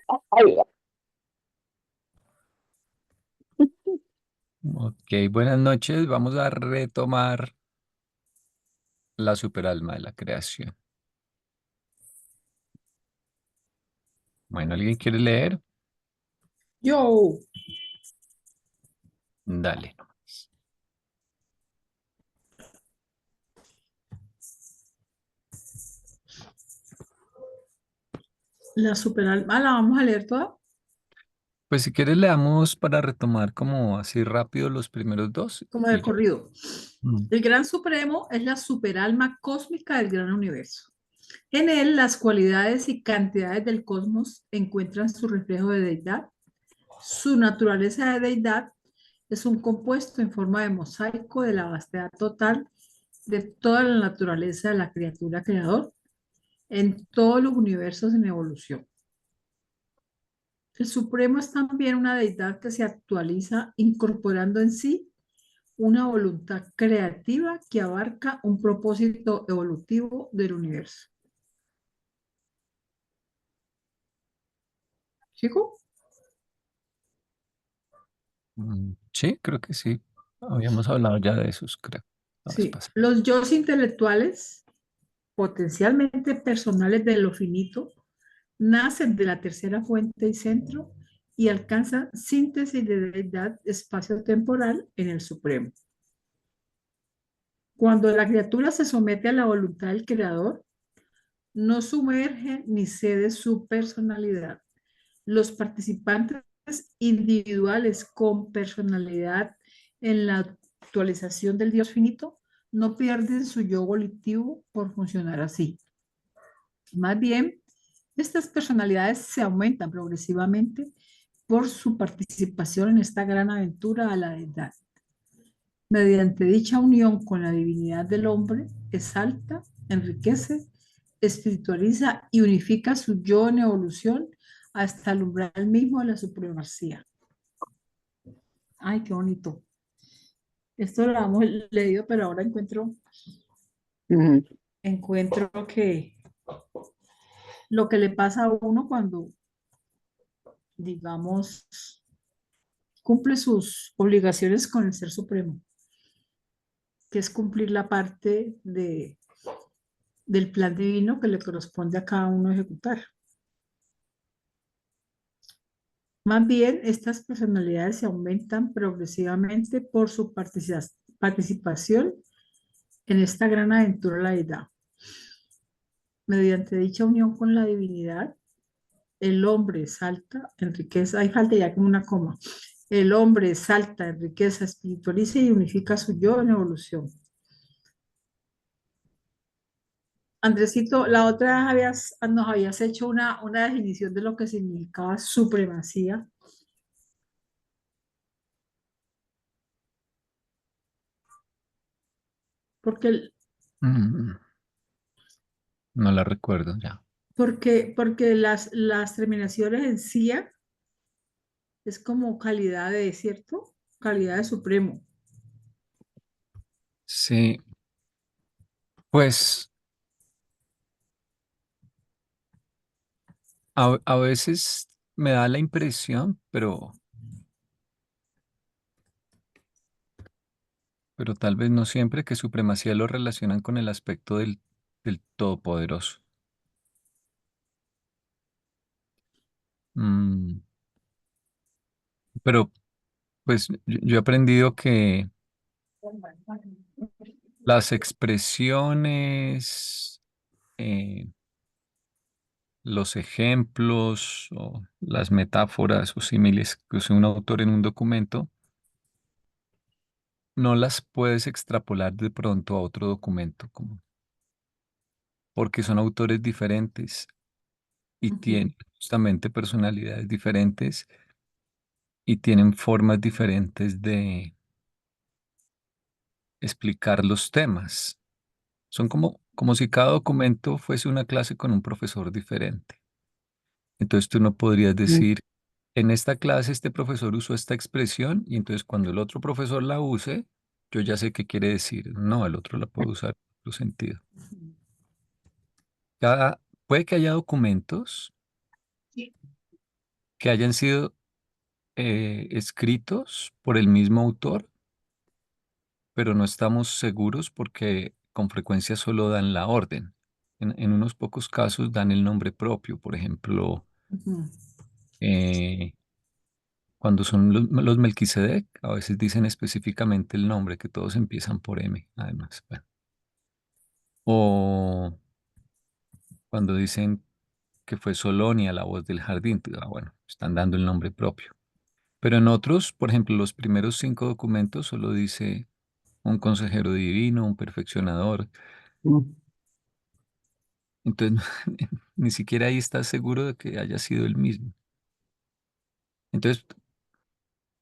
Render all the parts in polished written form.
Ay, Ok, buenas noches. Vamos a retomar la superalma de la creación. Bueno, ¿alguien quiere leer? yo, Dale. la superalma, la vamos a leer toda Pues si quieres leamos para retomar como así rápido los primeros dos como de y ya. corrido. Mm, El Gran Supremo es la superalma cósmica del gran universo. En él, las cualidades y cantidades del cosmos encuentran su reflejo de deidad. Su naturaleza de deidad es un compuesto en forma de mosaico de la vastedad total de toda la naturaleza de la criatura creador en todos los universos en evolución. El Supremo es también una deidad que se actualiza incorporando en sí una voluntad creativa que abarca un propósito evolutivo del universo. ¿Chico? Sí, creo que sí. Habíamos hablado ya de esos, creo, la vez Sí. pasada. Los yo intelectuales, potencialmente personales de lo finito, nacen de la tercera fuente y centro y alcanzan síntesis de deidad espacio-temporal en el Supremo. Cuando la criatura se somete a la voluntad del creador, no sumerge ni cede su personalidad. Los participantes individuales con personalidad en la actualización del Dios finito no pierden su yo volitivo por funcionar así. Más bien, estas personalidades se aumentan progresivamente por su participación en esta gran aventura a la deidad. Mediante dicha unión con la divinidad del hombre, exalta, enriquece, espiritualiza y unifica su yo en evolución hasta el umbral mismo de la supremacía. Ay, qué bonito. Esto lo hemos leído, pero ahora Ujú. encuentro que lo que le pasa a uno cuando, digamos, cumple sus obligaciones con el Ser Supremo, que es cumplir la parte del plan divino que le corresponde a cada uno ejecutar. Más bien, estas personalidades se aumentan progresivamente por su participación en esta gran aventura de la edad. Mediante dicha unión con la divinidad, el hombre salta en riqueza, hay falta ya como una coma, el hombre salta en riqueza, espiritualiza y unifica su yo en evolución. Andresito, la otra vez nos habías hecho una definición de lo que significaba supremacía, porque, Mm, No la recuerdo ya. porque las terminaciones en CIA es como calidad de, ¿cierto? Calidad de supremo. Sí, pues a veces me da la impresión, pero tal vez no siempre, que supremacía lo relacionan con el aspecto del todopoderoso. Mm, pero pues yo he aprendido que las expresiones, eh, los ejemplos o las metáforas o símiles que usa un autor en un documento, no las puedes extrapolar de pronto a otro documento, porque son autores diferentes y Ujú, tienen justamente personalidades diferentes y tienen formas diferentes de explicar los temas. Son como si cada documento fuese una clase con un profesor diferente. Entonces tú no podrías decir, en esta clase este profesor usó esta expresión y entonces cuando el otro profesor la use, yo ya sé qué quiere decir. No, el otro la puede usar en otro sentido. Puede que haya documentos sí. que hayan sido escritos por el mismo autor, pero no estamos seguros porque con frecuencia solo dan la orden. En unos pocos casos dan el nombre propio, por ejemplo, Ujú, eh, cuando son los Melquisedec, a veces dicen específicamente el nombre, que todos empiezan por M, además. Bueno. O cuando dicen que fue Solonia la voz del jardín, bueno, están dando el nombre propio. Pero en otros, por ejemplo, los primeros 5 documentos solo dice un consejero divino, un perfeccionador. Mm. Entonces, ni siquiera ahí estás seguro de que haya sido el mismo. Entonces,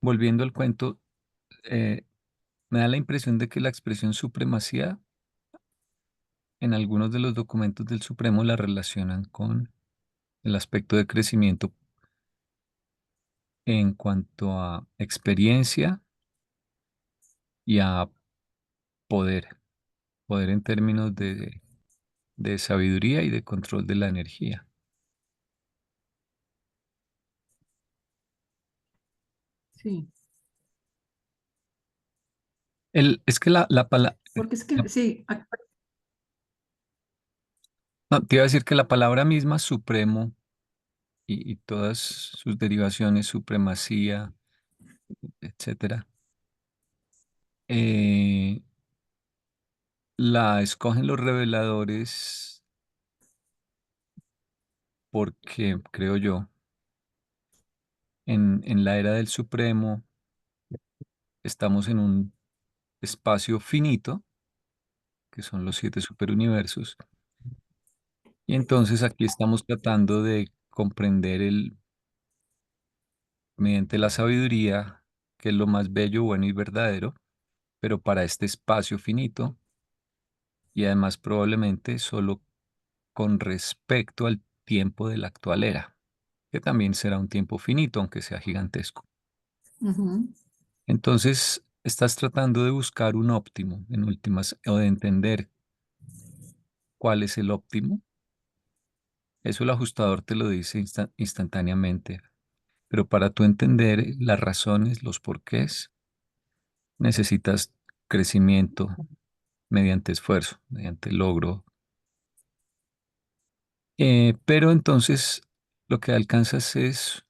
volviendo al cuento, eh, me da la impresión de que la expresión supremacía en algunos de los documentos del Supremo la relacionan con el aspecto de crecimiento en cuanto a experiencia y a poder, poder en términos de sabiduría y de control de la energía. sí, Es que la palabra, porque es que, sí, no, te iba a decir que la palabra misma, supremo, y todas sus derivaciones, supremacía, etcétera, eh, la escogen los reveladores porque, creo yo, en la era del Supremo estamos en un espacio finito, que son los 7 superuniversos, y entonces aquí estamos tratando de comprender mediante la sabiduría, que es lo más bello, bueno y verdadero, pero para este espacio finito, y además probablemente solo con respecto al tiempo de la actual era, que también será un tiempo finito, aunque sea gigantesco. ujú, Entonces, estás tratando de buscar un óptimo, en últimas, o de entender cuál es el óptimo. Eso el ajustador te lo dice instantáneamente, pero para tú entender las razones, los porqués, necesitas crecimiento mediante esfuerzo, mediante logro. Pero entonces lo que alcanzas es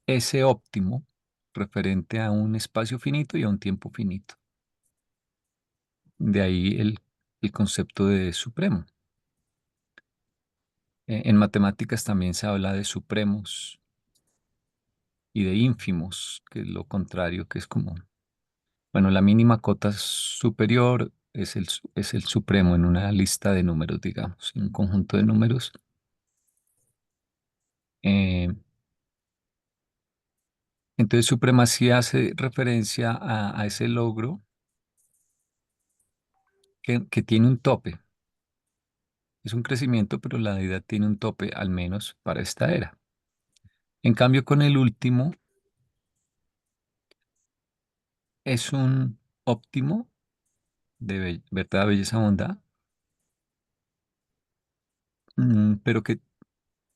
ese óptimo referente a un espacio finito y a un tiempo finito. De ahí el concepto de supremo. En matemáticas también se habla de supremos y de ínfimos, que es lo contrario, que es como, bueno, la mínima cota superior es el supremo en una lista de números, digamos, en un conjunto de números. Eh, entonces, supremacía hace referencia a ese logro que tiene un tope. Es un crecimiento, pero la deidad tiene un tope, al menos para esta era. En cambio, con el último, es un óptimo de verdad, belleza, bondad, pero que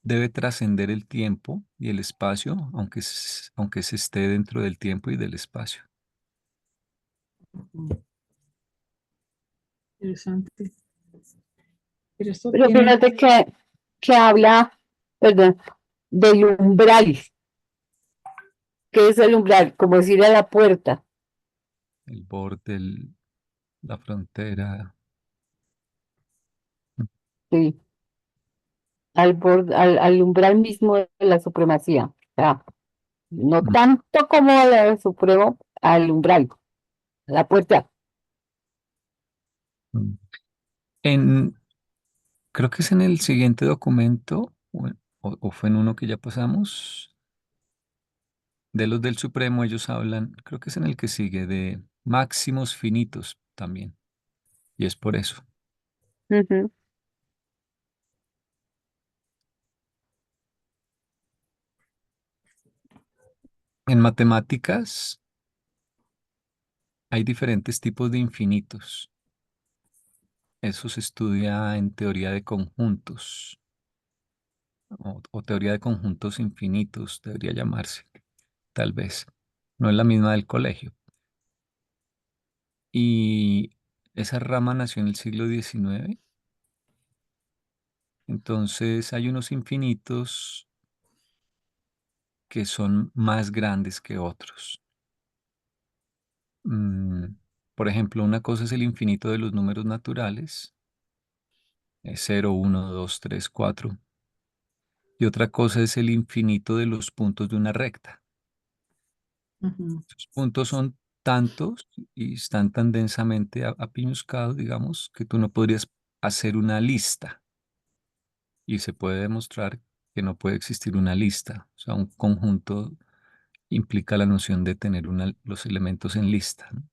debe trascender el tiempo y el espacio, aunque se esté dentro del tiempo y del espacio. ujú. Interesante. Pero esto Pero tiene, fíjate que habla, perdón, del umbral. ¿Qué es el umbral? Como decir a la puerta. El borde, la frontera. Sí, al umbral mismo de la supremacía. O sea, no mm, tanto como el supremo, al umbral, a la puerta. mm. En, Creo que es en el siguiente documento, o fue en uno que ya pasamos, de los del Supremo, ellos hablan, creo que es en el que sigue, de máximos finitos también. Y es por eso. Ujú. En matemáticas hay diferentes tipos de infinitos. Eso se estudia en teoría de conjuntos. o teoría de conjuntos infinitos, debería llamarse, tal vez. No es la misma del colegio. Y esa rama nació en el siglo XIX. Entonces hay unos infinitos que son más grandes que otros. Mm, por ejemplo, una cosa es el infinito de los números naturales, 0, 1, 2, 3, 4. Y otra cosa es el infinito de los puntos de una recta. Ujú, Los puntos son tantos y están tan densamente apiñuscados, digamos, que tú no podrías hacer una lista. Y se puede demostrar que no puede existir una lista. O sea, un conjunto implica la noción de tener los elementos en lista, ¿no?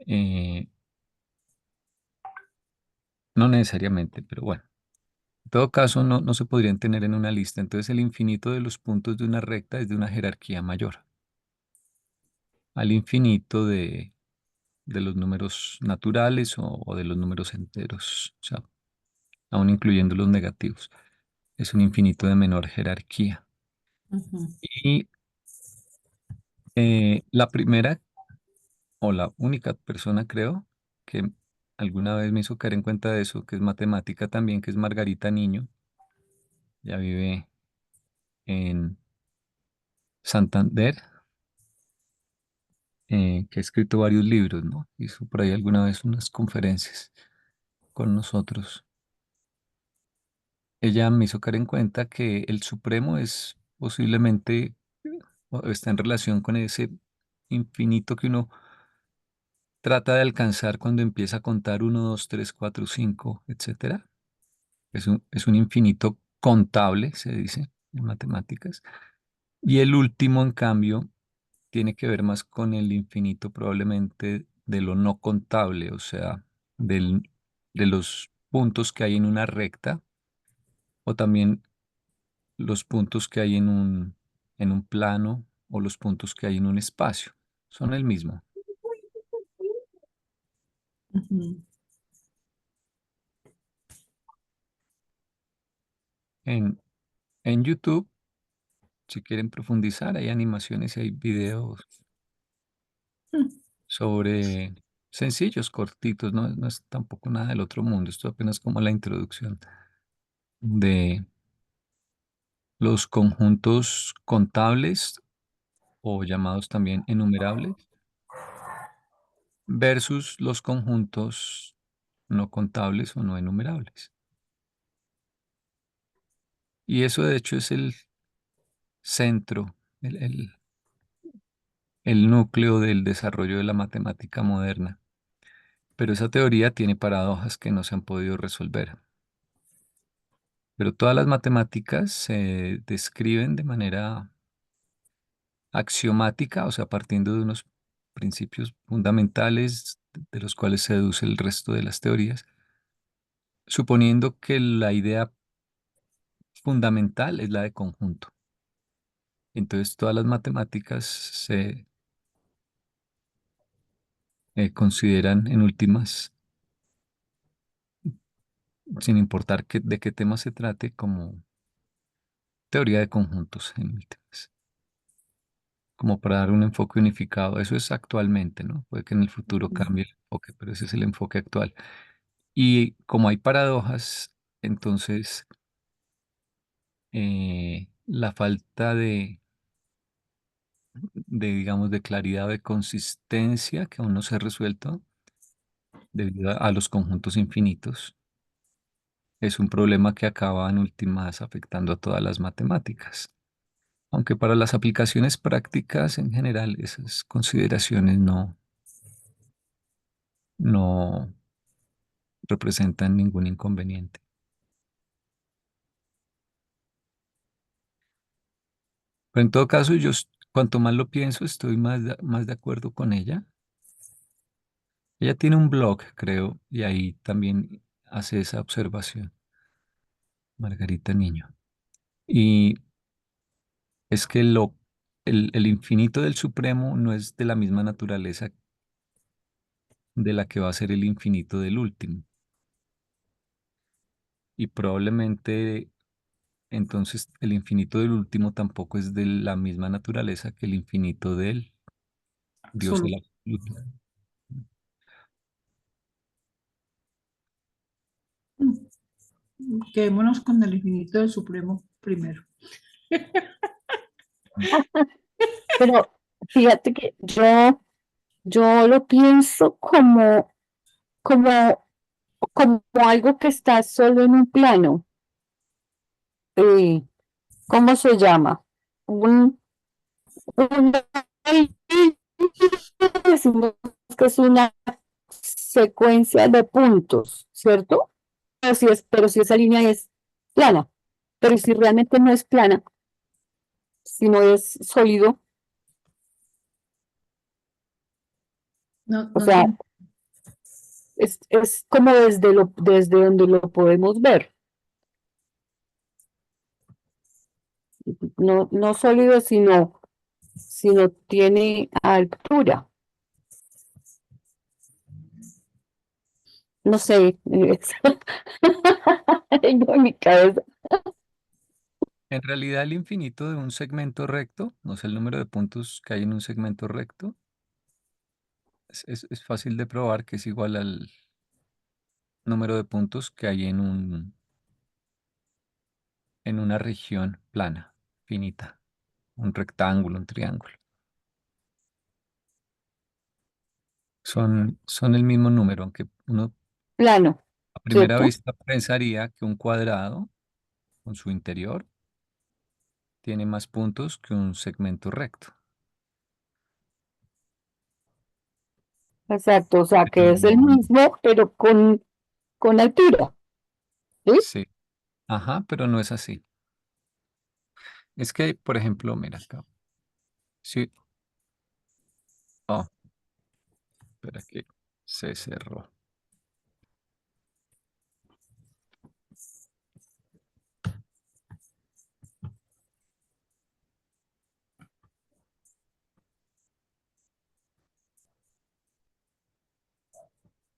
Eh, no necesariamente, pero bueno. En todo caso, no se podrían tener en una lista. Entonces, el infinito de los puntos de una recta es de una jerarquía mayor al infinito de los números naturales o de los números enteros, o sea, aún incluyendo los negativos. Es un infinito de menor jerarquía. ujú. Y la primera o la única persona, creo, que alguna vez me hizo caer en cuenta de eso, que es matemática también, que es Margarita Niño, ya vive en Santander, que ha escrito varios libros, ¿no? Hizo por ahí alguna vez unas conferencias con nosotros. Ella me hizo caer en cuenta que el Supremo es posiblemente, o está en relación con ese infinito que uno trata de alcanzar cuando empieza a contar uno, 2, 3, 4, 5, etcétera. Es un infinito contable, se dice en matemáticas. Y el último, en cambio, tiene que ver más con el infinito probablemente de lo no contable, o sea, de los puntos que hay en una recta o también los puntos que hay en un plano o los puntos que hay en un espacio. Son el mismo. Ujú. En, en YouTube, si quieren profundizar, hay animaciones y hay videos sobre sencillos, cortitos, no es tampoco nada del otro mundo. Esto apenas como la introducción de los conjuntos contables o llamados también enumerables versus los conjuntos no contables o no enumerables. Y eso de hecho es el centro, el núcleo del desarrollo de la matemática moderna. Pero esa teoría tiene paradojas que no se han podido resolver. Pero todas las matemáticas se describen de manera axiomática, o sea, partiendo de unos principios fundamentales de los cuales se deduce el resto de las teorías, suponiendo que la idea fundamental es la de conjunto. Entonces, todas las matemáticas se consideran en últimas, sin importar de qué tema se trate, como teoría de conjuntos en últimas, como para dar un enfoque unificado. Eso es actualmente, ¿no? Puede que en el futuro cambie el enfoque, pero ese es el enfoque actual. Y como hay paradojas, entonces la falta digamos, de claridad, de consistencia que aún no se ha resuelto debido a los conjuntos infinitos, es un problema que acaba en últimas afectando a todas las matemáticas. Aunque para las aplicaciones prácticas en general esas consideraciones no representan ningún inconveniente. Pero en todo caso, cuanto más lo pienso, estoy más de acuerdo con ella. Ella tiene un blog, creo, y ahí también hace esa observación, Margarita Niño. Y es que el infinito del Supremo no es de la misma naturaleza de la que va a ser el infinito del último. Y probablemente Entonces, el infinito del último tampoco es de la misma naturaleza que el infinito del Dios el Absoluto. absoluto. Quedémonos con el infinito del Supremo primero. Pero fíjate que yo lo pienso como, como algo que está solo en un plano. Eh, ¿Cómo se llama? Un, una, decimos que es una secuencia de puntos, ¿cierto? Pero si esa línea es plana, pero si realmente no es plana, si no es sólido, No, o no sea, entiendo. es como desde donde lo podemos ver, no sólido, sino tiene altura. No sé, tengo en mi cabeza. En realidad, el infinito de un segmento recto, no sé el número de puntos que hay en un segmento recto, es fácil de probar que es igual al número de puntos que hay en una región plana, finita, un rectángulo, un triángulo. Son el mismo número, aunque uno Plano, a primera ¿cierto? vista pensaría que un cuadrado con su interior tiene más puntos que un segmento recto. Exacto, o sea que Pero es el mismo, pero con altura, ¿sí? sí, ajá, pero no es así. Es que, por ejemplo, mira acá. Sí, oh, espera que se cerró.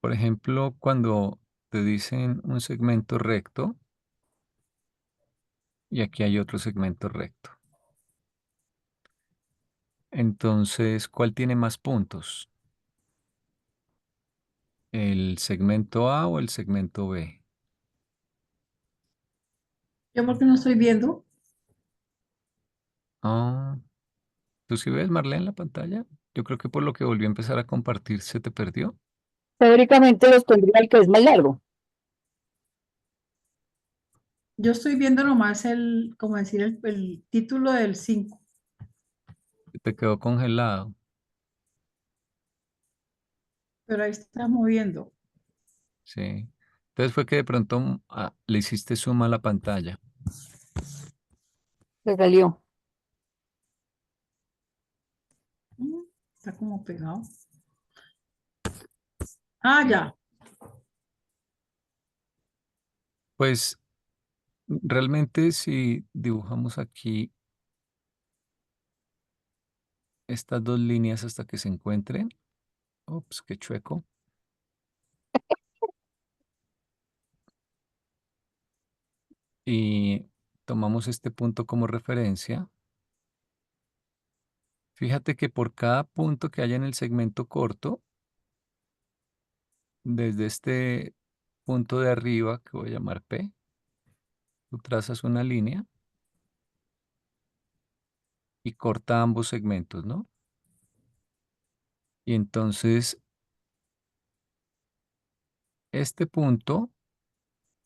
Por ejemplo, cuando te dicen un segmento recto y aquí hay otro segmento recto. Entonces, ¿cuál tiene más puntos? ¿El segmento A o el segmento B? Yo porque no estoy viendo. Ah, ¿tú sí ves, Marlene, en la pantalla? Yo creo que por lo que volvió a empezar a compartir se te perdió. Teóricamente los tendría el que es más largo. Yo estoy viendo nomás como decir, el título del 5, Te quedó congelado. pero ahí está moviendo. Sí. Entonces fue que de pronto le hiciste zoom a la pantalla. Se salió. Mm, Está como pegado. Ah, ya. Pues realmente si dibujamos aquí estas dos líneas hasta que se encuentren, ups, qué chueco, y tomamos este punto como referencia, fíjate que por cada punto que haya en el segmento corto, desde este punto de arriba, que voy a llamar P, tú trazas una línea y corta ambos segmentos, ¿no? Y entonces este punto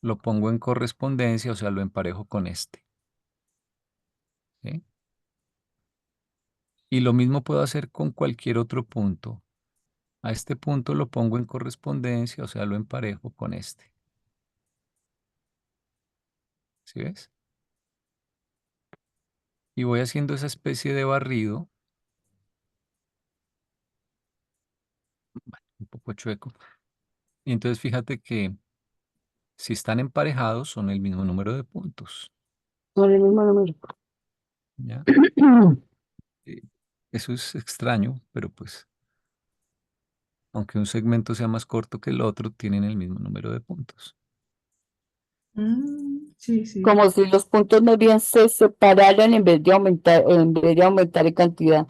lo pongo en correspondencia, o sea, lo emparejo con este, ¿sí? Y lo mismo puedo hacer con cualquier otro punto. A este punto lo pongo en correspondencia, o sea, lo emparejo con este. ¿Sí ves? Y voy haciendo esa especie de barrido, un poco chueco. Y entonces fíjate que si están emparejados son el mismo número de puntos. Con el mismo número. ¿Ya? Eh, Eso es extraño, pero pues, aunque un segmento sea más corto que el otro, tienen el mismo número de puntos. Sí, sí. Como si los puntos más bien se separaran en vez de aumentar en cantidad.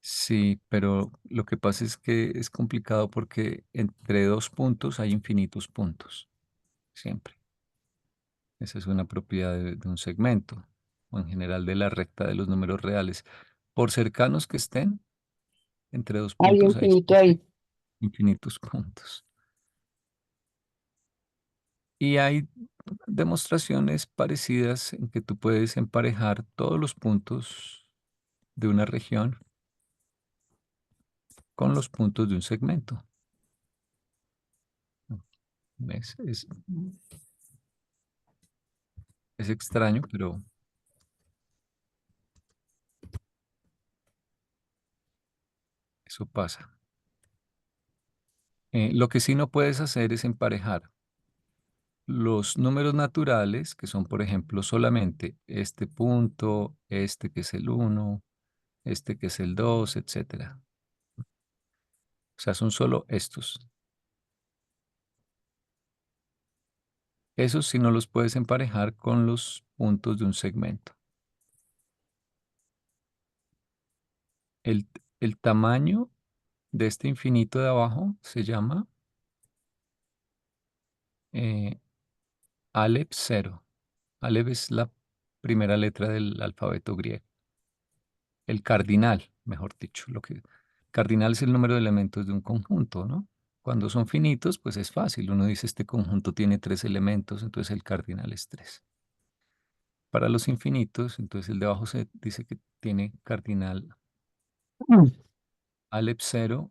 Sí, pero lo que pasa es que es complicado porque entre dos puntos hay infinitos puntos, siempre. Esa es una propiedad de un segmento, o en general de la recta de los números reales. Por cercanos que estén, entre dos Hay puntos hay infinito siempre ahí. infinitos puntos. Y hay demostraciones parecidas en que tú puedes emparejar todos los puntos de una región con los puntos de un segmento. ¿Ves? Es extraño, pero eso pasa. Lo que sí no puedes hacer es emparejar los números naturales, que son, por ejemplo, solamente este punto, este que es el uno, este que es el 2, etcétera. O sea, son solo estos. Esos sí no los puedes emparejar con los puntos de un segmento. El, el tamaño de este infinito de abajo se llama eh, Aleph 0. Aleph es la primera letra del alfabeto griego. El cardinal, mejor dicho. Cardinal es el número de elementos de un conjunto, ¿no? Cuando son finitos, pues es fácil. Uno dice, este conjunto tiene tres elementos, entonces el cardinal es tres. Para los infinitos, entonces el de abajo se dice que tiene cardinal Mm. Aleph 0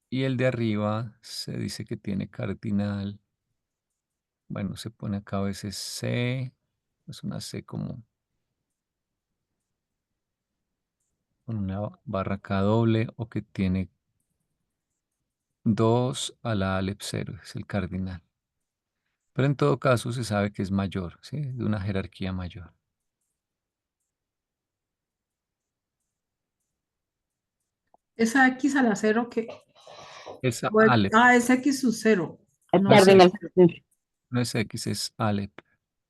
y el de arriba se dice que tiene cardinal, bueno, se pone acá a veces C, es una C como con una barra K doble o que tiene 2 a la Aleph 0, es el cardinal. Pero en todo caso se sabe que es mayor, ¿sí? De una jerarquía mayor. Esa X a la cero que, Esa Aleph, es X sub cero, El no no es X. cardinal. X, Sí. no es X, es Aleph.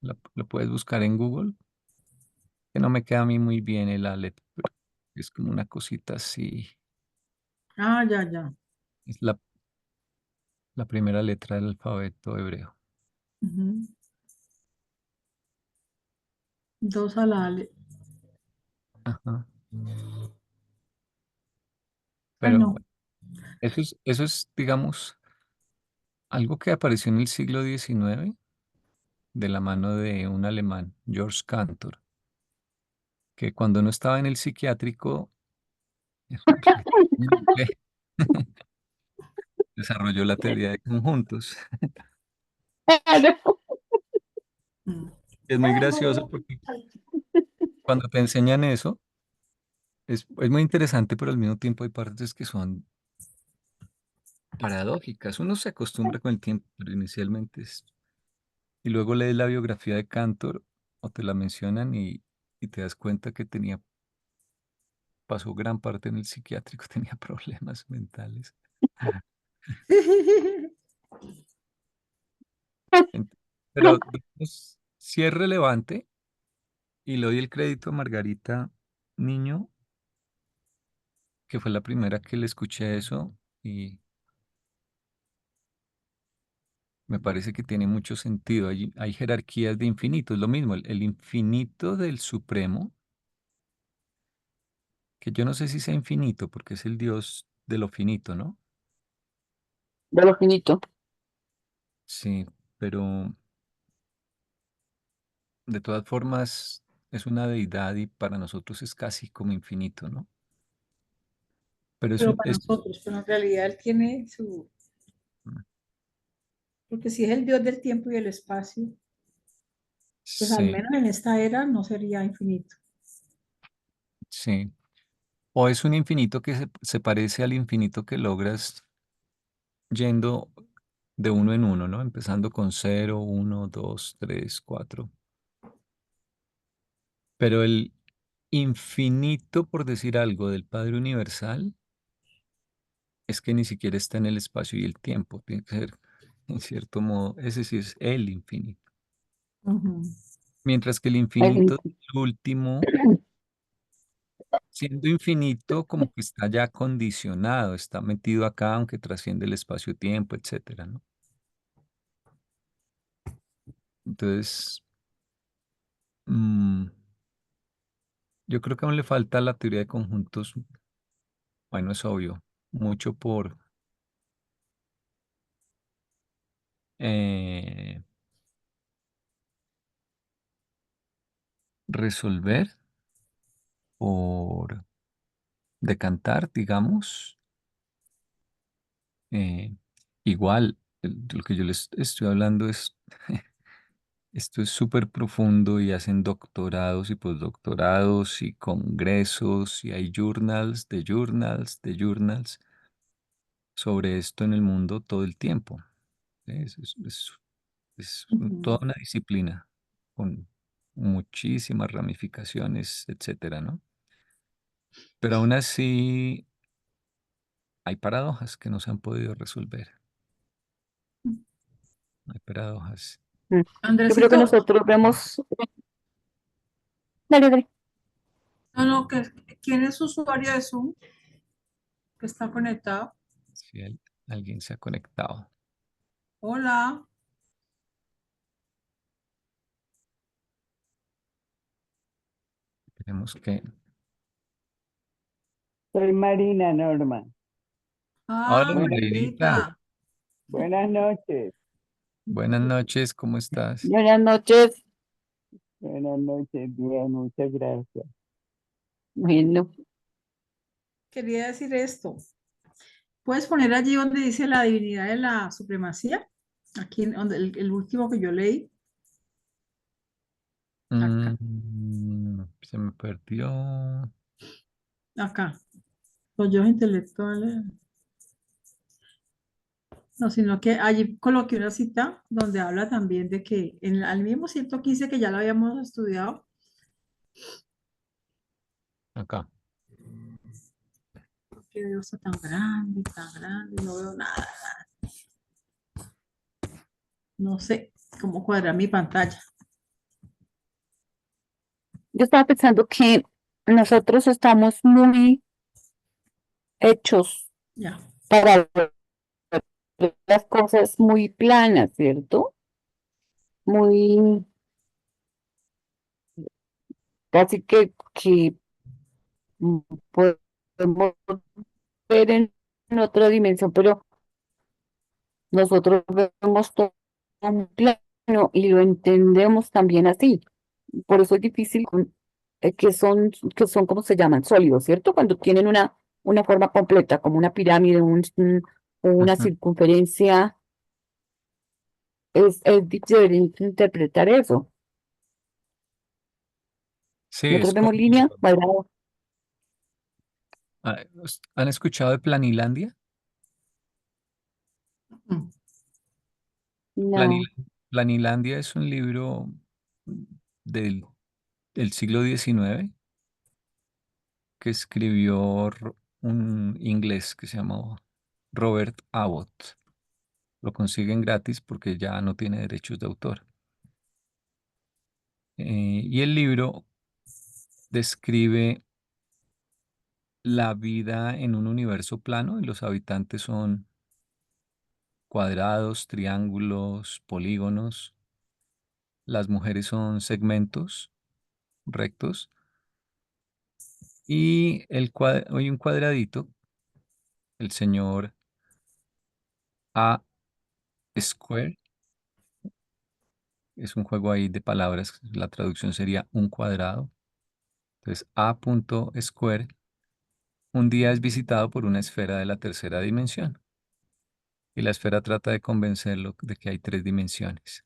Lo puedes buscar en Google, que no me queda a mí muy bien el Aleph, pero es como una cosita así. Ah, ya, ya. Es la primera letra del alfabeto hebreo. Ujú. Dos a la Ale. Ajá. Ay, Pero no. bueno, eso es, digamos, algo que apareció en el siglo XIX de la mano de un alemán, George Cantor, que cuando no estaba en el psiquiátrico, desarrolló la teoría de conjuntos. Claro. Mm. Es muy gracioso porque cuando te enseñan eso, es muy interesante, pero al mismo tiempo hay partes que son paradójicas. Uno se acostumbra con el tiempo, pero inicialmente es... Y luego lees la biografía de Cantor o te la mencionan y te das cuenta que pasó gran parte en el psiquiátrico, tenía problemas mentales. Ent- Pero digamos, sí es relevante y le doy el crédito a Margarita Niño, que fue la primera que le escuché eso y me parece que tiene mucho sentido. Hay jerarquías de infinitos, lo mismo, el infinito del Supremo, que yo no sé si sea infinito porque es el Dios de lo finito, ¿no? De lo finito. Sí, pero de todas formas es una deidad y para nosotros es casi como infinito, ¿no? Pero Pero para nosotros, pero en realidad él tiene su, porque si es el Dios del tiempo y el espacio, pues al sí, menos en esta era no sería infinito. sí. O es un infinito que se parece al infinito que logras yendo de uno en uno, ¿no? Empezando con cero, uno, dos, tres, cuatro. Pero el infinito, por decir algo, del Padre Universal es que ni siquiera está en el espacio y el tiempo. Tiene que ser. en cierto modo, ese sí es el infinito. Ujú, Mientras que el El infinito, el último, siendo infinito, como que está ya condicionado, está metido acá, aunque trasciende el espacio-tiempo, etcétera, ¿no? Entonces, mm, yo creo que aún le falta a la teoría de conjuntos, bueno, es obvio, mucho por eh, resolver, por decantar, digamos. Eh, igual, lo que yo les estoy hablando es, esto es súper profundo y hacen doctorados y postdoctorados y congresos y hay journals de journals sobre esto en el mundo todo el tiempo. Toda ujú. una disciplina con muchísimas ramificaciones, etcétera, ¿no? Pero aún así hay paradojas que no se han podido resolver. Hay paradojas. Mm. Yo creo que Andresito, nosotros vemos, dale, dale. no, no, ¿quién es usuario de Zoom que está conectado? Si alguien se ha conectado. Hola. Tenemos que. Soy Marina Norma. Ah, Hola, Buenas, Marinita. Marinita. buenas noches. Buenas noches, ¿cómo estás? Buenas noches. Buenas noches, bien, muchas gracias. Bueno, Quería decir esto. ¿Puedes poner allí donde dice la divinidad de la supremacía? Aquí, donde el último que yo leí. Acá, Se me perdió. acá. Los yo intelectuales. No, sino que allí coloqué una cita donde habla también de que al mismo 115 que ya lo habíamos estudiado, Acá. que Dios está tan grande, no veo nada. No sé cómo cuadrar mi pantalla. yo estaba pensando que nosotros estamos muy hechos Ya. para ver las cosas muy planas, ¿cierto? Muy, casi que mm, podemos ver en otra dimensión, pero nosotros vemos todo muy plano y lo entendemos también así. Por eso es difícil que son, ¿cómo se llaman? Sólidos, ¿cierto? Cuando tienen una forma completa, como una pirámide, una Ujú. circunferencia, es diferente interpretar eso. Sí, es Nosotros como. vemos línea, cuadrado, ¿Han escuchado de Planilandia? Mm. no, Planilandia es un libro del, del siglo XIX que escribió un inglés que se llamó Robert Abbott. Lo consiguen gratis porque ya no tiene derechos de autor. Y el libro describe la vida en un universo plano y los habitantes son cuadrados, triángulos, polígonos. Las mujeres son segmentos rectos y hay un cuadradito, el señor A Square. Es un juego ahí de palabras. La traducción sería un cuadrado. Entonces, A punto Square un día es visitado por una esfera de la tercera dimensión y la esfera trata de convencerlo de que hay tres dimensiones.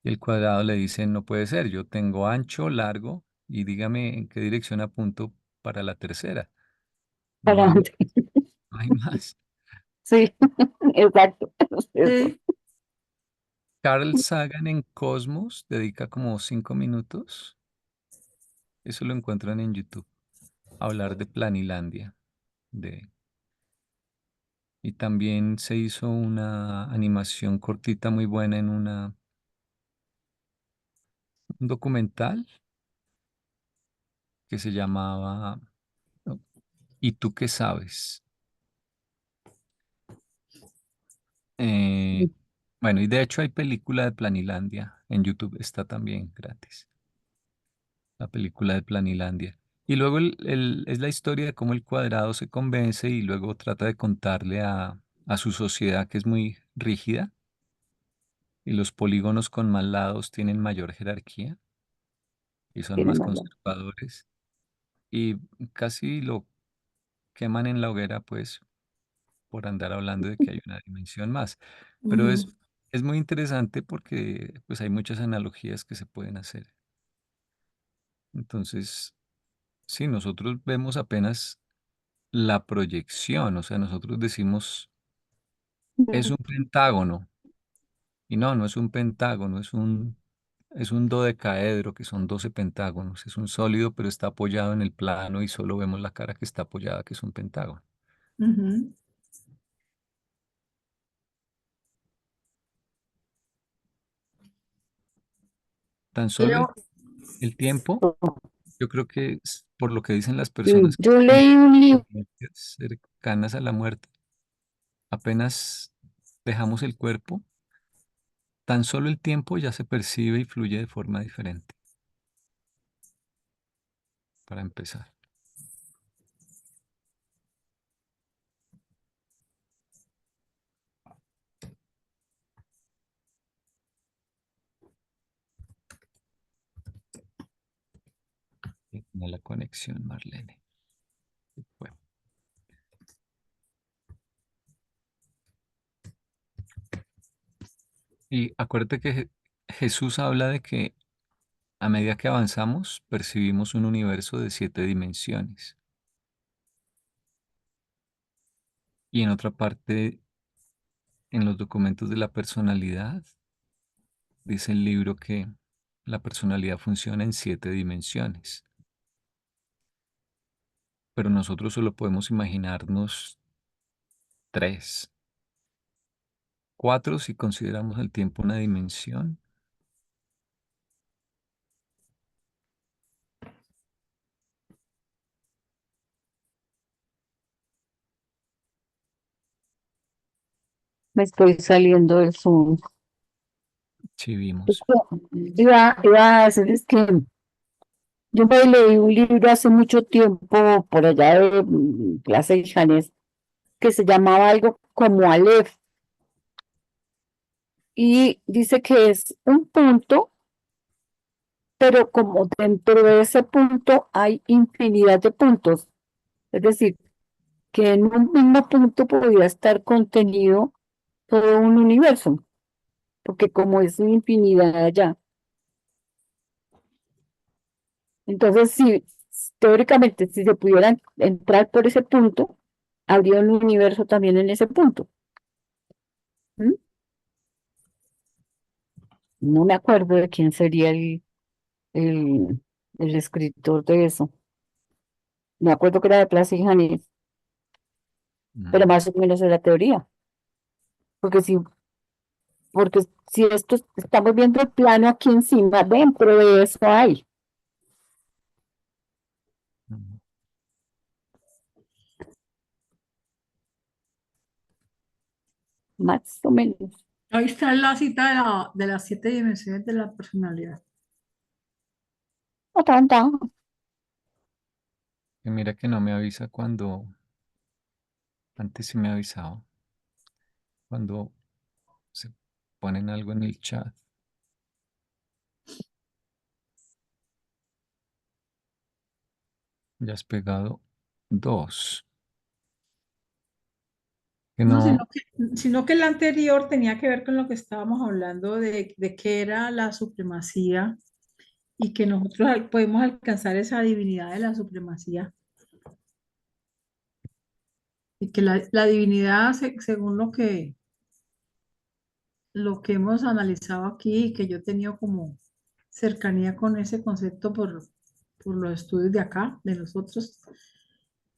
Y el cuadrado le dice, no puede ser, yo tengo ancho, largo y dígame en qué dirección apunto para la tercera. No para hay, dónde. no hay más. Sí, exacto, es cierto. Sí. Carl Sagan en Cosmos dedica como 5 minutos, eso lo encuentran en YouTube, a hablar de Planilandia. De, Y también se hizo una animación cortita muy buena en un documental que se llamaba ¿no? ¿Y tú qué sabes? Eh, bueno, y de hecho hay película de Planilandia. En YouTube está también gratis. La película de Planilandia. Y luego es la historia de cómo el cuadrado se convence y luego trata de contarle a su sociedad que es muy rígida y los polígonos con más lados tienen mayor jerarquía y son Tiene más más. conservadores y casi lo queman en la hoguera pues por andar hablando de que hay una dimensión más. Pero Ujú, es muy interesante porque pues hay muchas analogías que se pueden hacer. Entonces, sí, nosotros vemos apenas la proyección, o sea, nosotros decimos, es un pentágono, y no, no es un pentágono, es un dodecaedro, que son 12 pentágonos, es un sólido, pero está apoyado en el plano y solo vemos la cara que está apoyada, que es un pentágono. ujú. Tan solo el, Pero el tiempo, yo creo que por lo que dicen las Sí, personas que yo tienen leí un libro, experiencias cercanas a la muerte, apenas dejamos el cuerpo, tan solo el tiempo ya se percibe y fluye de forma diferente, para empezar. Tiene la conexión, Marlene. Bueno, y acuérdate que Jesús habla de que a medida que avanzamos, percibimos un universo de 7 dimensiones. Y en otra parte, en los documentos de la personalidad, dice el libro que la personalidad funciona en 7 dimensiones. Pero nosotros solo podemos imaginarnos 3, 4 si consideramos el tiempo una dimensión. me estoy saliendo del Zoom. Si vimos. Iba a decirles que yo me leí un libro hace mucho tiempo, por allá de clase de Janés, que se llamaba algo como Aleph, y dice que es un punto, pero como dentro de ese punto hay infinidad de puntos. Es decir, que en un mismo punto podría estar contenido todo un universo, porque como es una infinidad allá. Entonces, si teóricamente, si se pudieran entrar por ese punto, habría un universo también en ese punto. ¿Mm? No me acuerdo de quién sería el, el escritor de eso. Me acuerdo que era de Plaza y Janés, pero Mm, más o menos es la teoría. Porque si, porque si esto estamos viendo el plano aquí encima, dentro de eso hay, mm. más o menos. ahí está la cita de las 7 dimensiones de la personalidad. No tanta. Y mira que no me avisa cuando, antes sí me avisaba, cuando se ponen algo en el chat. Ya has pegado 2. Que No, no, sino que el anterior tenía que ver con lo que estábamos hablando de qué era la supremacía y que nosotros podemos alcanzar esa divinidad de la supremacía. Y que la divinidad, según lo que hemos analizado aquí y que yo he tenido como cercanía con ese concepto por los estudios de acá, de nosotros,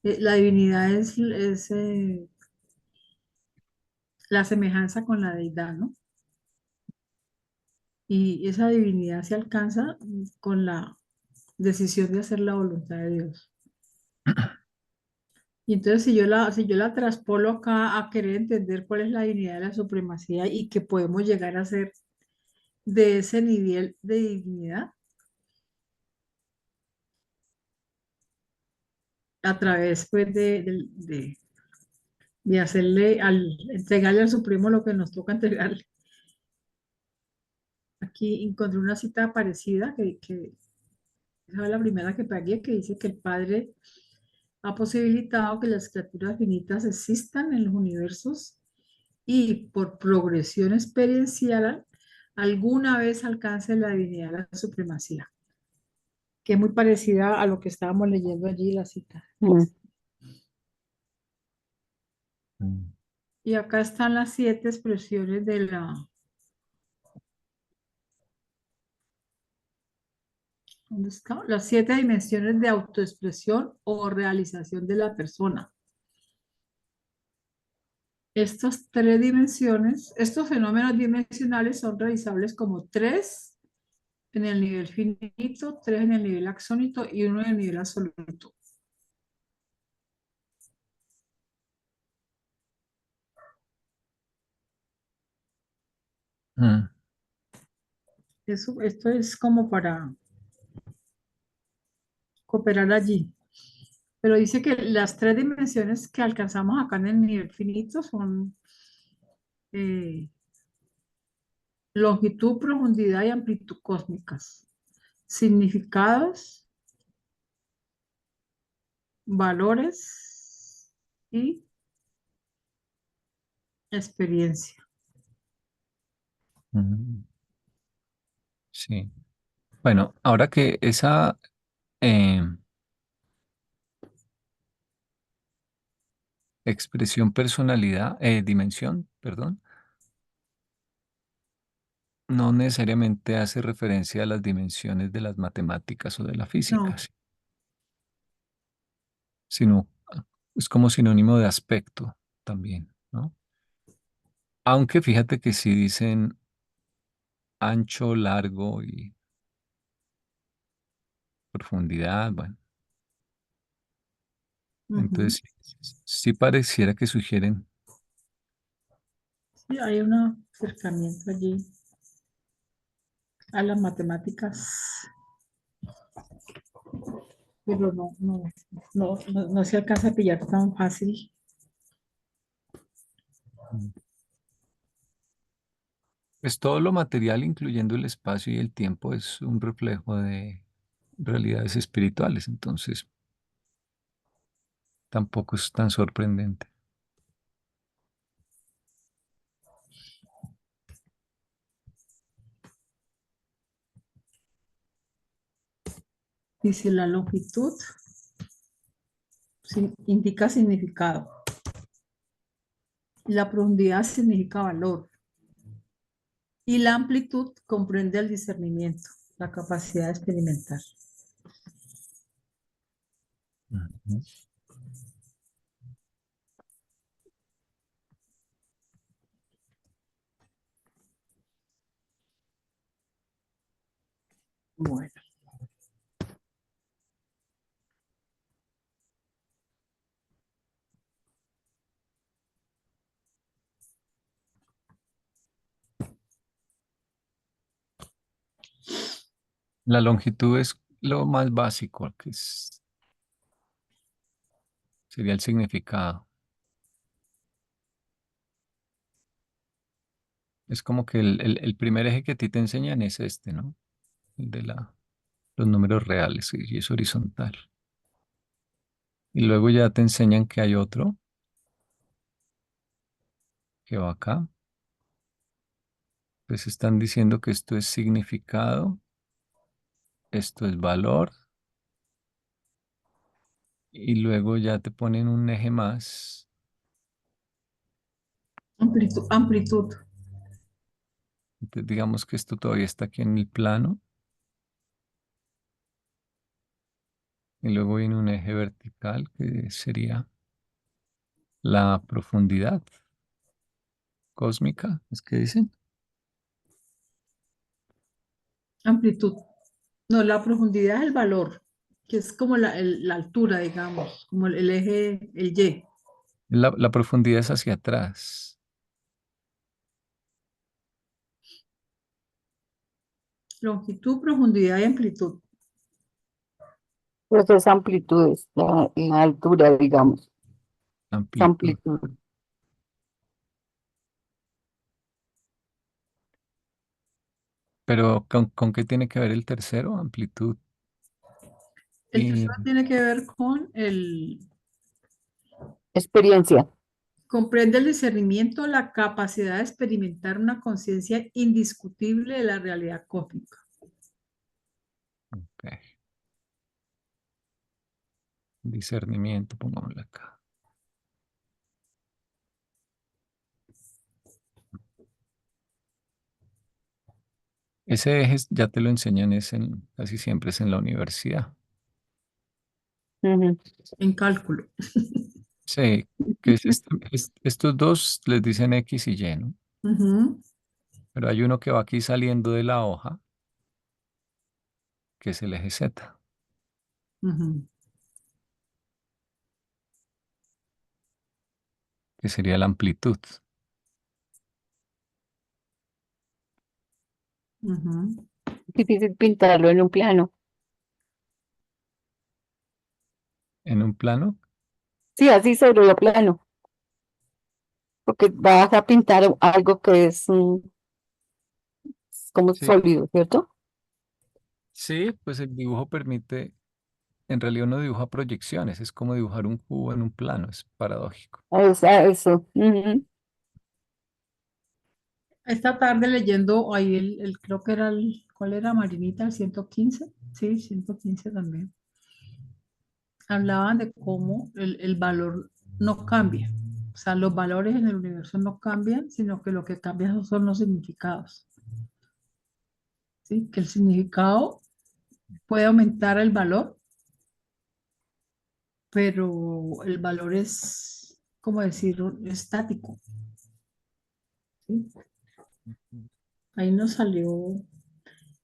la divinidad es la semejanza con la deidad, ¿no? Y esa divinidad se alcanza con la decisión de hacer la voluntad de Dios. Y entonces si yo la traspolo acá a querer entender cuál es la divinidad de la supremacía y que podemos llegar a ser de ese nivel de divinidad a través pues de hacerle entregarle al Supremo lo que nos toca entregarle. Aquí encontré una cita parecida que esa es la primera que pagué, que dice que el Padre ha posibilitado que las criaturas finitas existan en los universos y por progresión experiencial alguna vez alcance la divinidad de la supremacía, que es muy parecida a lo que estábamos leyendo allí la cita. Mm. Mm. Y acá están las 7 expresiones de ¿dónde está? Las 7 dimensiones de autoexpresión o realización de la persona. Estas 3 dimensiones, estos fenómenos dimensionales son realizables como 3 en el nivel finito, 3 en el nivel axónito y uno en el nivel absoluto. Mm. Esto es como para cooperar allí. Pero dice que las 3 dimensiones que alcanzamos acá en el nivel finito son eh, longitud, profundidad y amplitud cósmicas. Significados, valores y experiencia. Mm. Sí. Bueno, ahora que esa eh, expresión personalidad, dimensión, perdón, no necesariamente hace referencia a las dimensiones de las matemáticas o de la física, No. sino es como sinónimo de aspecto también, ¿no? Aunque fíjate que si dicen ancho, largo y profundidad, bueno, Ujú. entonces sí pareciera que sugieren. Sí, hay un acercamiento allí a las matemáticas, pero no se alcanza a pillar tan fácil. mm, Pues todo lo material, incluyendo el espacio y el tiempo, es un reflejo de realidades espirituales, entonces tampoco es tan sorprendente. Dice la longitud indica significado. La profundidad significa valor. Y la amplitud comprende el discernimiento, la capacidad de experimentar. Ujú. Bueno, La longitud es lo más básico, sería el significado. Es como que el primer eje que a ti te enseñan es este, ¿no? El de los números reales y es horizontal. Y luego ya te enseñan que hay otro que va acá. Pues están diciendo que esto es significado, esto es valor, y luego ya te ponen un eje más. amplitud. Entonces, digamos que esto todavía está aquí en el plano, y luego viene un eje vertical que sería la profundidad. cósmica, ¿es que dicen? Amplitud. No, la profundidad es el valor, que es como la altura, digamos, como el eje, el Y. La profundidad es hacia atrás. Longitud, profundidad y amplitud. Pues es amplitudes, la altura, digamos, es Amplitud. amplitud. Pero ¿con qué tiene que ver el tercero? Amplitud. El Y tercero tiene que ver con Experiencia. comprende el discernimiento, la capacidad de experimentar una conciencia indiscutible de la realidad cósmica. ok, discernimiento, pongámoslo acá. Ese eje ya te lo enseñan casi siempre es en la universidad. Ujú. En cálculo. Sí, que estos dos les dicen X y Y, ¿no? Ujú, Pero hay uno que va aquí saliendo de la hoja, que es el eje Z, ujú, que sería la amplitud. ujú. Difícil pintarlo en un plano. En un plano, Sí, así sobre lo plano, porque vas a pintar algo que es como sí, sólido, ¿cierto? sí, pues el dibujo permite, en realidad uno dibuja proyecciones, es como dibujar un cubo en un plano, es paradójico. O sea, eso. Ujú. Esta tarde leyendo ahí creo que era ¿cuál era Marinita? ¿El 115? Sí, 115 también. Hablaban de cómo el valor no cambia. O sea, los valores en el universo no cambian, sino que lo que cambia son los significados. ¿Sí? Que el significado puede aumentar el valor, pero el valor es, como decir, estático. ¿Sí? Ahí nos salió.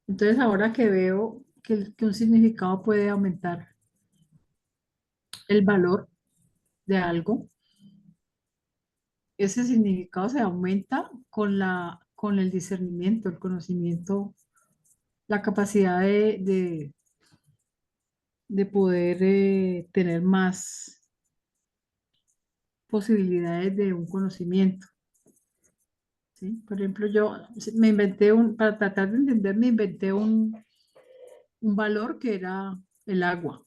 Entonces, ahora que veo que un significado puede aumentar el valor de algo, ese significado se aumenta con el discernimiento, el conocimiento, la capacidad de poder tener más posibilidades de un conocimiento. ¿Sí? Por ejemplo, yo me inventé para tratar de entender, me inventé un valor que era el agua,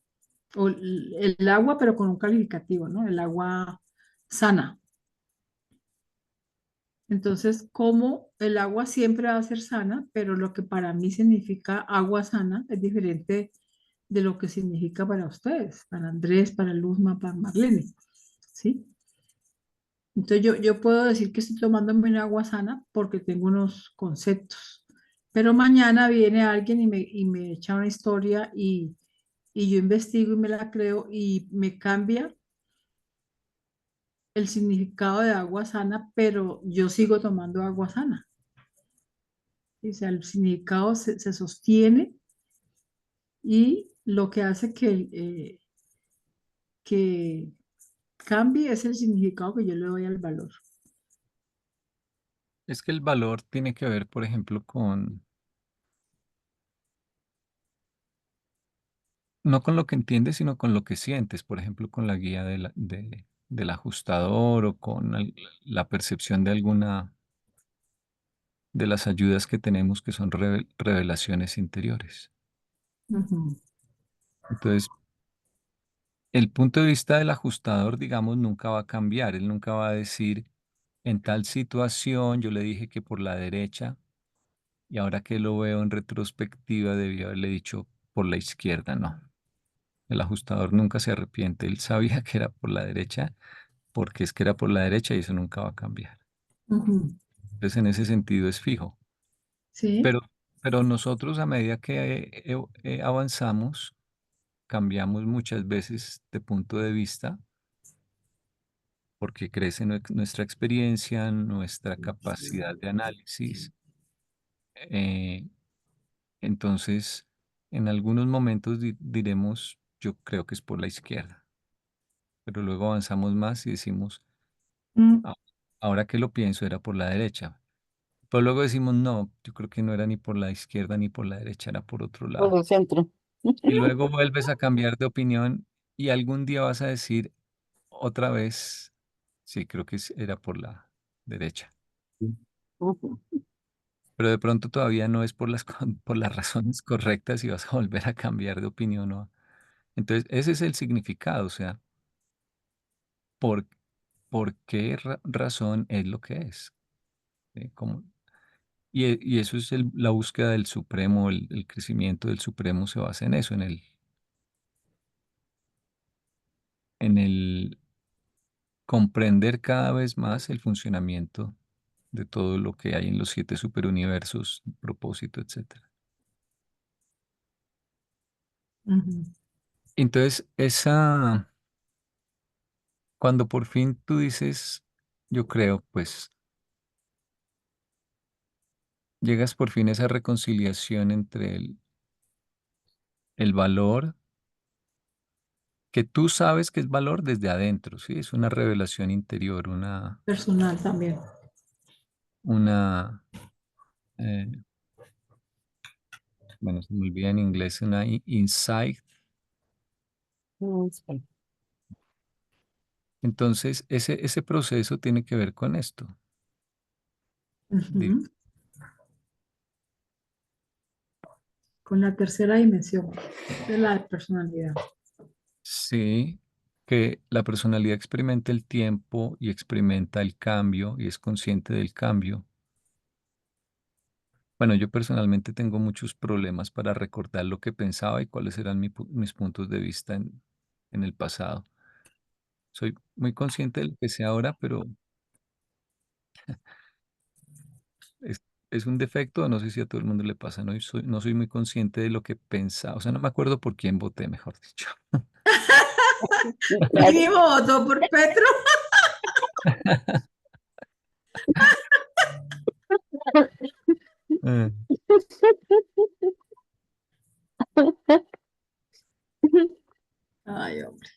o el agua, pero con un calificativo, ¿no? El agua sana. Entonces, como el agua siempre va a ser sana, pero lo que para mí significa agua sana es diferente de lo que significa para ustedes, para Andrés, para Luzma, para Marlene, ¿sí? Entonces, yo puedo decir que estoy tomándome una agua sana porque tengo unos conceptos, pero mañana viene alguien y me echa una historia y yo investigo y me la creo y me cambia el significado de agua sana, pero yo sigo tomando agua sana. O sea, el significado se sostiene y lo que hace que cambie es el significado que yo le doy al valor. Es que el valor tiene que ver, por ejemplo, no con lo que entiendes, sino con lo que sientes, por ejemplo, con la guía del ajustador o con la percepción de alguna de las ayudas que tenemos que son revelaciones interiores. Ujú, Entonces, el punto de vista del ajustador, digamos, nunca va a cambiar. Él nunca va a decir, en tal situación yo le dije que por la derecha y ahora que lo veo en retrospectiva debí haberle dicho por la izquierda. No, el ajustador nunca se arrepiente. Él sabía que era por la derecha porque es que era por la derecha y eso nunca va a cambiar. ujú. Entonces, en ese sentido es fijo. Sí, Pero, pero nosotros a medida que avanzamos, cambiamos muchas veces de punto de vista porque crece nuestra experiencia, nuestra capacidad de análisis. eh, entonces, en algunos momentos diremos, yo creo que es por la izquierda, pero luego avanzamos más y decimos, Mm, "Ah, ahora que lo pienso, era por la derecha". Pero luego decimos, no, yo creo que no era ni por la izquierda ni por la derecha, era por otro por lado. el centro. Y luego vuelves a cambiar de opinión y algún día vas a decir otra vez, sí, creo que era por la derecha. Ujú. Pero de pronto todavía no es por por las razones correctas y vas a volver a cambiar de opinión, ¿no? Entonces, ese es el significado, o sea, ¿por, por qué razón es lo que es? ¿Sí? Y eso es la búsqueda del Supremo, el crecimiento del Supremo se basa en eso, en el comprender cada vez más el funcionamiento de todo lo que hay en los 7 superuniversos, propósito, etcétera. Ujú. Entonces, cuando por fin tú dices, yo creo, pues llegas por fin a esa reconciliación entre el valor, que tú sabes que es valor desde adentro, ¿sí? Es una revelación interior, Personal también. una, eh, bueno, se me olvida en inglés, una insight. Sí. Entonces, ese proceso tiene que ver con esto. Ujú. Con la tercera dimensión de la personalidad. Sí, que la personalidad experimenta el tiempo y experimenta el cambio y es consciente del cambio. Bueno, yo personalmente tengo muchos problemas para recordar lo que pensaba y cuáles eran mis puntos de vista en el pasado. Soy muy consciente de lo que sé ahora, pero es, es un defecto, no sé si a todo el mundo le pasa, no soy muy consciente de lo que pensaba, o sea, no me acuerdo por quién voté, mejor dicho. Claro. Mínimo votó por Petro. Eh, Ay, hombre.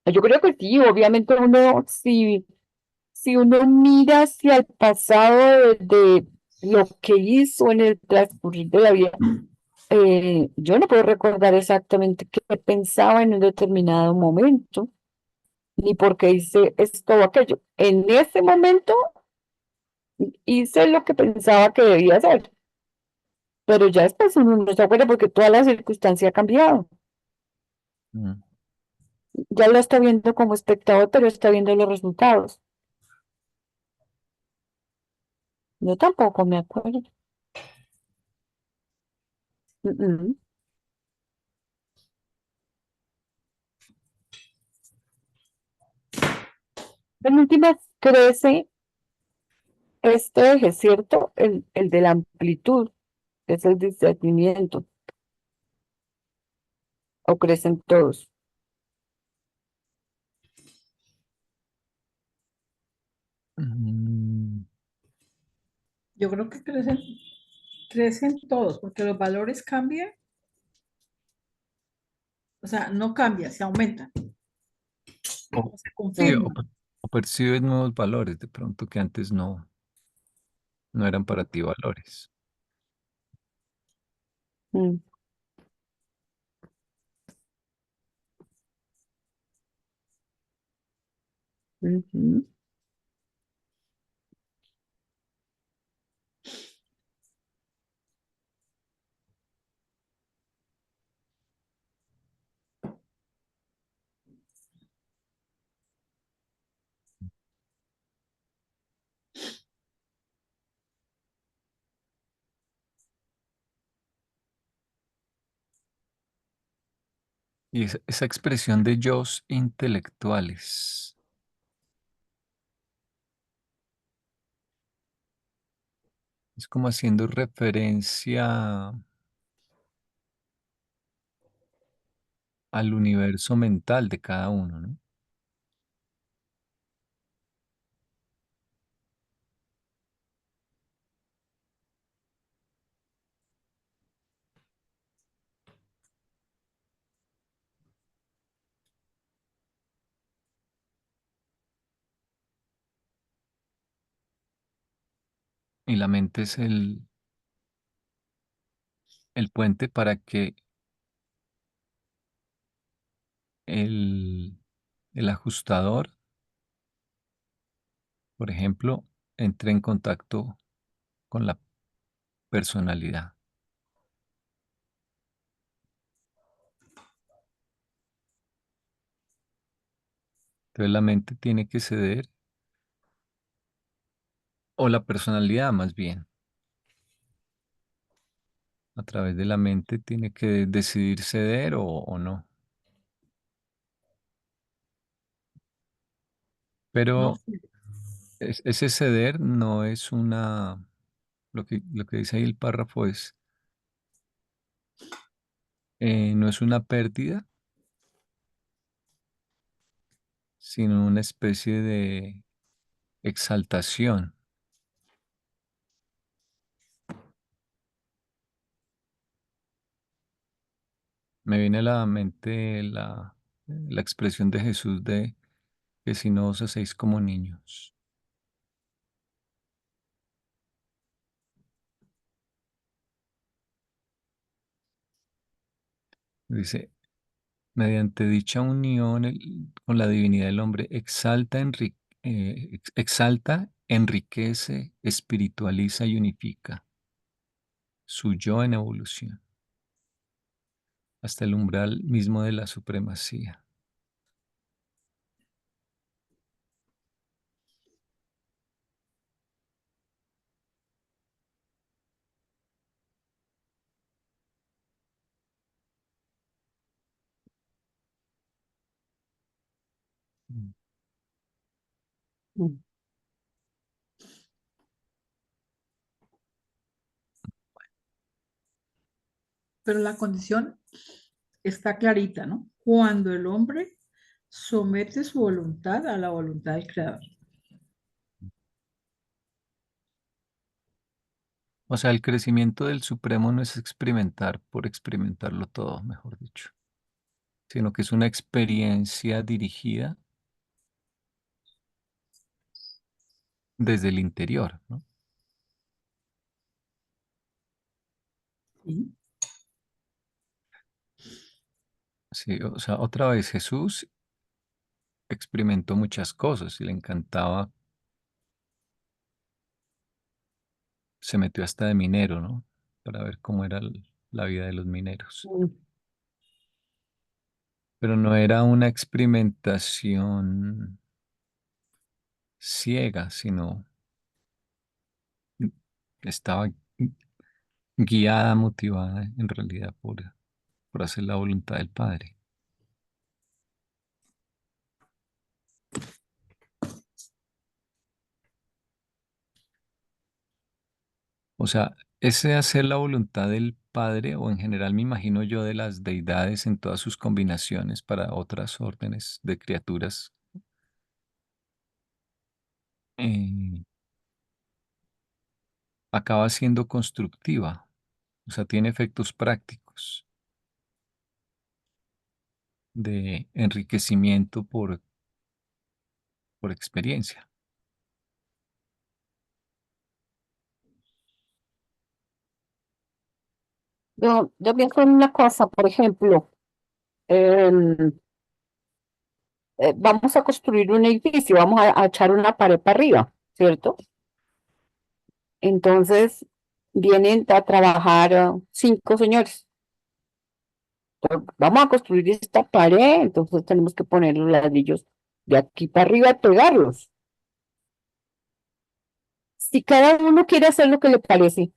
Yo creo que sí, obviamente uno, si uno mira hacia el pasado de lo que hizo en el transcurrir de la vida, yo no puedo recordar exactamente qué pensaba en un determinado momento, ni por qué hice esto o aquello. En ese momento hice lo que pensaba que debía hacer, pero ya después uno no se acuerda porque toda la circunstancia ha cambiado. mm. Ya lo está viendo como espectador, pero está viendo los resultados. Yo tampoco me acuerdo. Mm, mm. En últimas, crece este eje, ¿cierto? El de la amplitud, es el discernimiento, o crecen todos. Mm, Yo creo que crecen todos, porque los valores cambian, o sea, no cambia, se aumentan, o, se sí, confirman. o percibes nuevos valores de pronto que antes no eran para ti valores. Mm, ujú. Y esa expresión de yos intelectuales es como haciendo referencia al universo mental de cada uno, ¿no? y la mente es el puente para que el, el ajustador, por ejemplo, entre en contacto con la personalidad. Entonces la mente tiene que ceder, o la personalidad más bien, a través de la mente tiene que decidir ceder o no. No, Pero sí, ese ceder no es lo que dice ahí el párrafo es, no es una pérdida, sino una especie de exaltación. Me viene a la mente la expresión de Jesús de que si no os hacéis como niños. Dice, mediante dicha unión con la divinidad del hombre, exalta, enriquece, espiritualiza y unifica su yo en evolución, hasta el umbral mismo de la supremacía. Mm. Mm. pero la condición está clarita, ¿no? Cuando el hombre somete su voluntad a la voluntad del Creador. O sea, el crecimiento del Supremo no es experimentar por experimentarlo todo, mejor dicho, sino que es una experiencia dirigida desde el interior, ¿no? ¿Sí? Sí, o sea, otra vez Jesús experimentó muchas cosas y le encantaba, se metió hasta de minero, ¿no? Para ver cómo era la vida de los mineros. Mm. Pero no era una experimentación ciega, sino estaba guiada, motivada en realidad por hacer la voluntad del Padre. O sea, ese hacer la voluntad del Padre, o en general me imagino yo de las deidades en todas sus combinaciones para otras órdenes de criaturas, eh, acaba siendo constructiva, o sea, tiene efectos prácticos de enriquecimiento por experiencia. Yo pienso en una cosa, por ejemplo, em, vamos a construir un edificio, vamos a echar una pared para arriba, ¿cierto? Entonces vienen a trabajar 5 señores. Vamos a construir esta pared, entonces tenemos que poner los ladrillos de aquí para arriba y pegarlos. Si cada uno quiere hacer lo que le parece,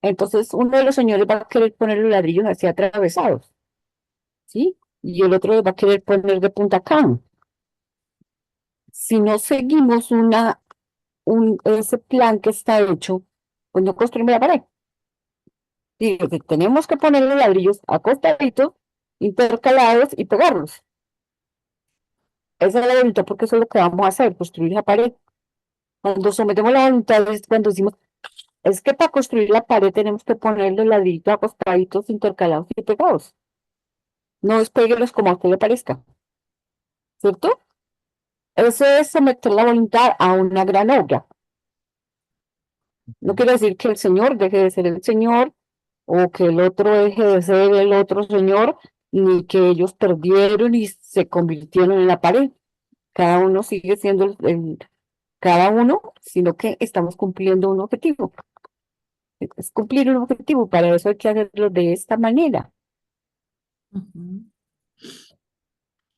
entonces uno de los señores va a querer poner los ladrillos así atravesados, ¿sí? Y el otro los va a querer poner de punta cama. Si no seguimos ese plan que está hecho, pues no construimos la pared. Digo que tenemos que poner los ladrillos acostaditos, intercalados y pegarlos. Esa es la voluntad porque eso es lo que vamos a hacer, construir la pared. Cuando sometemos la voluntad es cuando decimos, es que para construir la pared tenemos que poner los ladrillos acostaditos, intercalados y pegados. No despeguelos como a usted le parezca, ¿cierto? Eso es someter la voluntad a una gran obra. No quiere decir que el señor deje de ser el señor o que el otro deje de ser el otro señor, ni que ellos perdieron y se convirtieron en la pared. Cada uno sigue siendo cada uno, sino que estamos cumpliendo un objetivo. Es cumplir un objetivo, para eso hay que hacerlo de esta manera. Ujú.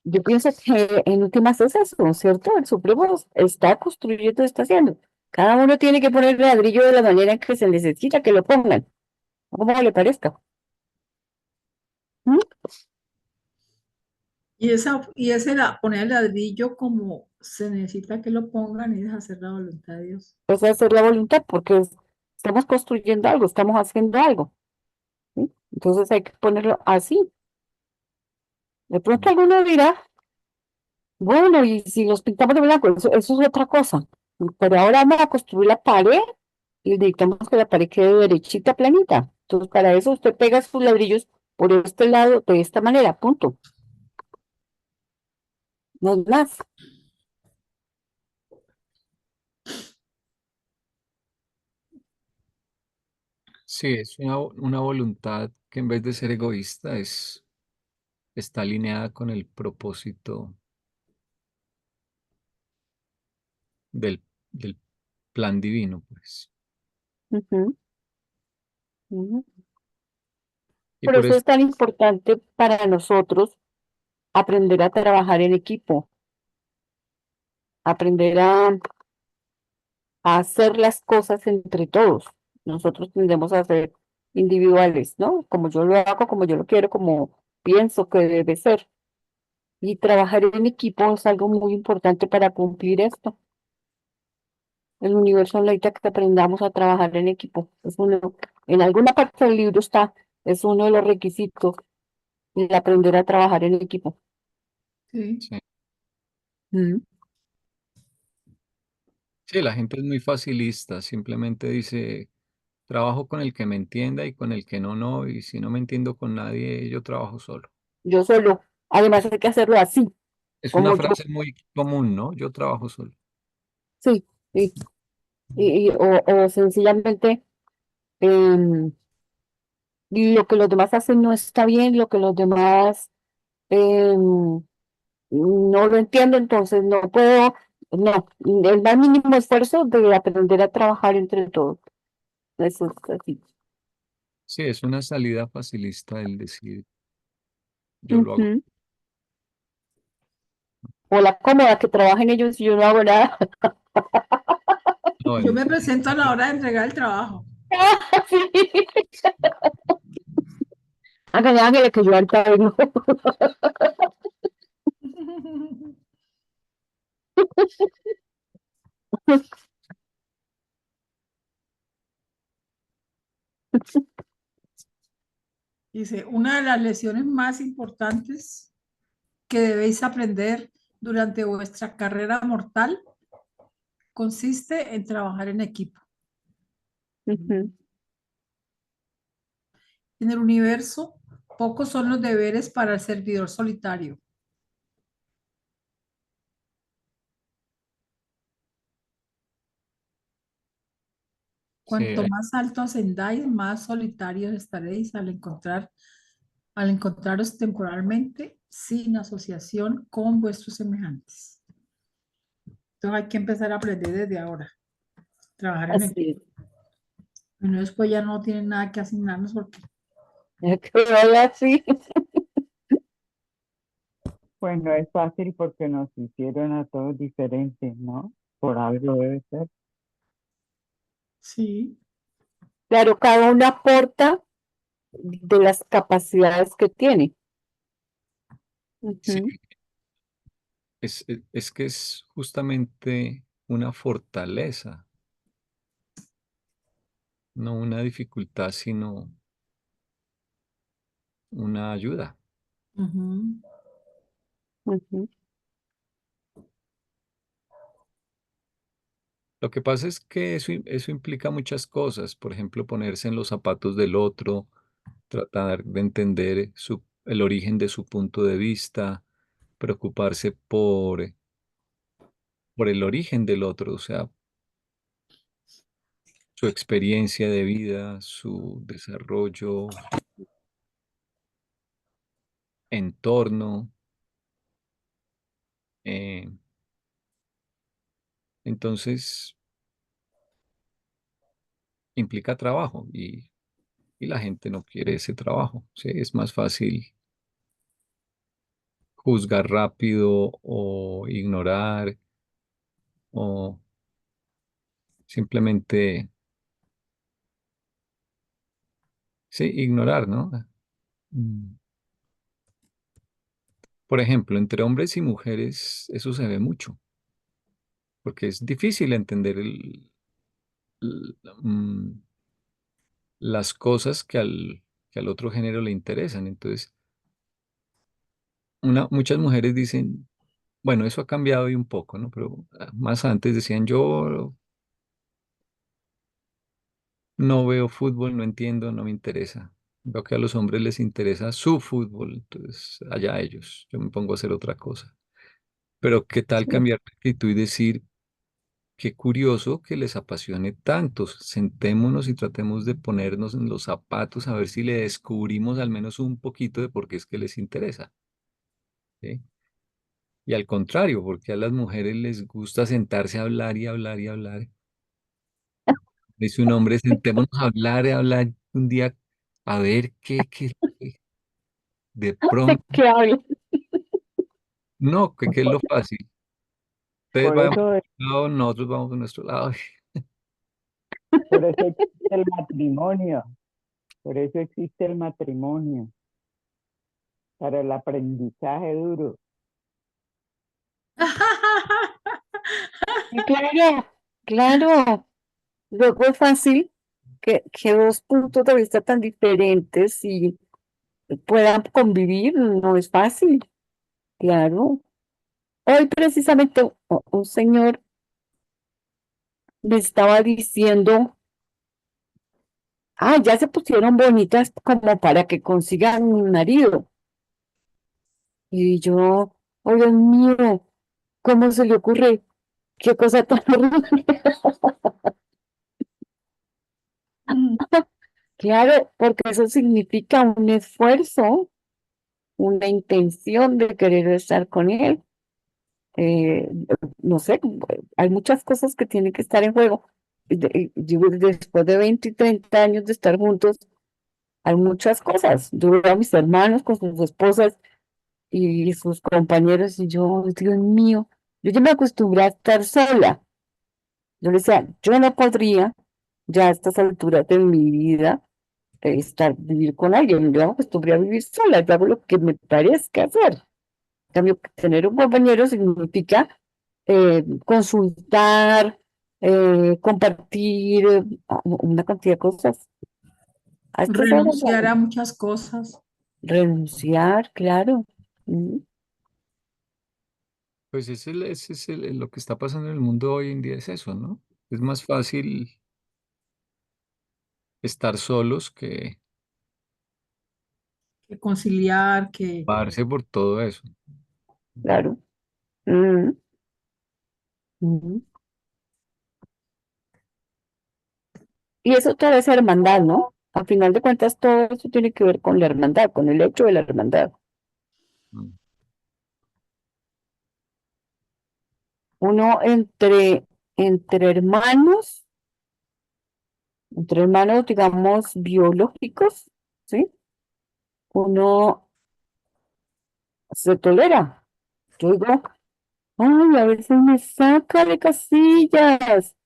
Yo pienso que en últimas es eso, ¿cierto? El Supremo está construyendo, está haciendo. Cada uno tiene que poner el ladrillo de la manera en que se necesita que lo pongan, como le parezca. ¿Mm? Poner el ladrillo como se necesita que lo pongan y es hacer la voluntad de Dios. Esa es hacer la voluntad, porque estamos construyendo algo, estamos haciendo algo. ¿Sí? Entonces hay que ponerlo así. De pronto alguno dirá, bueno, y si los pintamos de blanco, eso es otra cosa. Pero ahora vamos a construir la pared y necesitamos que la pared quede derechita, planita. Entonces, para eso usted pega sus ladrillos por este lado, de esta manera, punto. No es más. Sí, es una voluntad que en vez de ser egoísta está alineada con el propósito del, del plan divino, pues. Ujú, ujú. Y Por por eso eso, es tan importante para nosotros aprender a trabajar en equipo, aprender a hacer las cosas entre todos. Nosotros tendemos a ser individuales, ¿no? Como yo lo hago, como yo lo quiero, como pienso que debe ser. Y trabajar en equipo es algo muy importante para cumplir esto. El universo necesita que aprendamos a trabajar en equipo. En alguna parte del libro está, es uno de los requisitos, el aprender a trabajar en equipo. Sí. sí, Mm. sí, la gente es muy facilista, simplemente dice, trabajo con el que me entienda y con el que no, no, y si no me entiendo con nadie, yo trabajo solo. Yo solo, además hay que hacerlo así, Es una como yo, frase muy común, ¿no? Yo trabajo solo. sí, o sencillamente em, lo que los demás hacen no está bien, lo que los demás no lo entiendo, entonces no puedo, no, el más mínimo esfuerzo de aprender a trabajar entre todos. Eso es así. Sí, es una salida facilista el decir, yo lo hago. Ujú. O la cómoda que trabajen ellos y yo no hago nada. No, Yo me presento a la hora de entregar el trabajo. Sí. Hágale, hágale que yo ahorita vengo. Dice, una de las lecciones más importantes que debéis aprender durante vuestra carrera mortal consiste en trabajar en equipo. Ujú. En el universo, pocos son los deberes para el servidor solitario. Sí, Cuanto más alto ascendáis, más solitarios estaréis al encontraros temporalmente sin asociación con vuestros semejantes. Entonces hay que empezar a aprender desde ahora, trabajar en Así equipo. es. Y no después ya no tienen nada que asignarnos porque Es que vaya así. Bueno, es fácil porque nos hicieron a todos diferentes, ¿no? Por algo debe ser. sí. Claro, cada uno aporta de las capacidades que tiene. sí, Ujú, es que es justamente una fortaleza, no una dificultad, sino una ayuda. Ujú. ujú. Lo que pasa es que eso implica muchas cosas, por ejemplo, ponerse en los zapatos del otro, tratar de entender el origen de su punto de vista, preocuparse por el origen del otro, o sea, su experiencia de vida, su desarrollo, su entorno. eh, entonces, implica trabajo y la gente no quiere ese trabajo. ¿Sí? Es más fácil juzgar rápido o ignorar o simplemente, sí, ignorar, ¿no? Mm. Por ejemplo, entre hombres y mujeres eso se ve mucho, porque es difícil entender el- mm, las cosas que al otro género le interesan. Entonces, muchas mujeres dicen, bueno, eso ha cambiado hoy un poco, ¿no? Pero más antes decían, yo no veo fútbol, no entiendo, no me interesa. Veo que a los hombres les interesa su fútbol, entonces allá ellos, yo me pongo a hacer otra cosa. Pero ¿qué tal Sí, cambiar de actitud y decir, qué curioso que les apasione tanto? Sentémonos y tratemos de ponernos en los zapatos a ver si le descubrimos al menos un poquito de por qué es que les interesa, ¿sí? Y al contrario, porque a las mujeres les gusta sentarse a hablar y hablar y hablar. Dice un hombre, sentémonos a hablar y hablar un día a ver qué de ¿de pronto, qué hablo? no, que es lo fácil. Ustedes Por vayan por eso, su lado, nosotros vamos por nuestro lado. por eso existe el matrimonio, por eso existe el matrimonio, para el aprendizaje duro. Y claro, claro. Luego es fácil que dos puntos de vista tan diferentes y puedan convivir, no es fácil, claro. Hoy precisamente un señor me estaba diciendo, ya se pusieron bonitas como para que consigan un marido. Y yo, oh Dios mío, ¿cómo se le ocurre? Qué cosa tan horrible. Claro, porque eso significa un esfuerzo, una intención de querer estar con él. eh, no sé, hay muchas cosas que tienen que estar en juego. Yo después de 20 y 30 años de estar juntos, hay muchas cosas. Yo veo a mis hermanos con sus esposas y sus compañeros y yo, Dios mío, yo ya me acostumbré a estar sola. Yo le decía, yo no podría ya a estas alturas de mi vida vivir con alguien. Yo me acostumbré a vivir sola, yo hago lo que me parezca hacer. En cambio, tener un compañero significa consultar, compartir una cantidad de cosas. A estas horas, Renunciar a muchas cosas. renunciar, claro. Pues ese es lo que está pasando en el mundo hoy en día es eso, ¿no? Es más fácil estar solos que Que conciliar, que darse por todo eso. Claro. Mm, mm. Y eso toda esa hermandad, ¿no? Al final de cuentas, todo eso tiene que ver con la hermandad, con el hecho de la hermandad. Mm. Uno entre hermanos, entre hermanos, digamos, biológicos, ¿sí? Uno se tolera. Yo digo, ay, a veces me saca de casillas.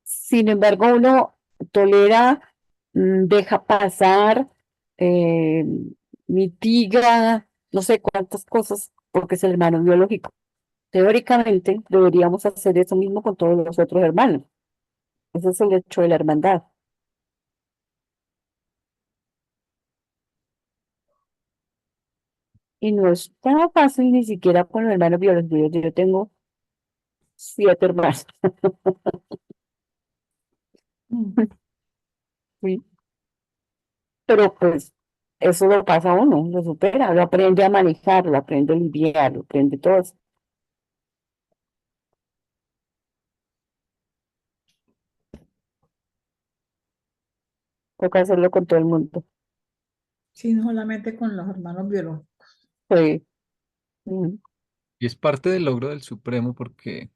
Sin embargo, uno tolera, deja pasar, eh, mitiga, no sé cuántas cosas, porque es el hermano biológico. Teóricamente, deberíamos hacer eso mismo con todos los otros hermanos. Ese es el hecho de la hermandad. Y no es tan fácil ni siquiera con los hermanos biológicos. Yo tengo 7 hermanos. mm, Sí. Pero pues eso lo pasa a uno, lo supera, lo aprende a manejar, lo aprende a lidiar, lo aprende todo eso. Toca hacerlo con todo el mundo. Sí, no solamente con los hermanos biológicos. Sí. Mm. Y es parte del logro del Supremo porque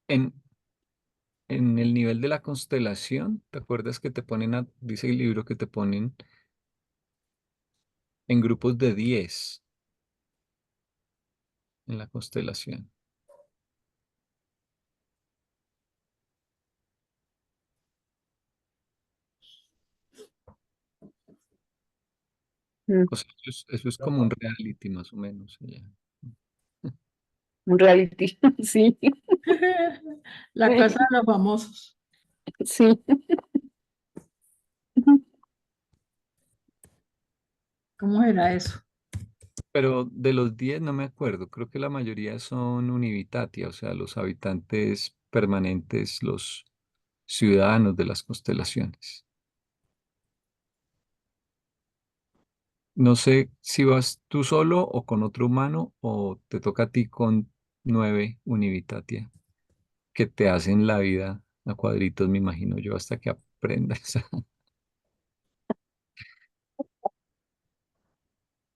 en, en el nivel de la constelación, ¿te acuerdas que te ponen, dice el libro que te ponen en grupos de 10 en la constelación? Mm. O sea, eso es como un reality más o menos. Ya. Un reality. Sí. La casa de los famosos. Sí. ¿Cómo era eso? Pero de los 10 no me acuerdo, creo que la mayoría son univitatia, o sea, los habitantes permanentes, los ciudadanos de las constelaciones. No sé si vas tú solo o con otro humano o te toca a ti con 9 univitatia que te hacen la vida a cuadritos, me imagino yo, hasta que aprendas.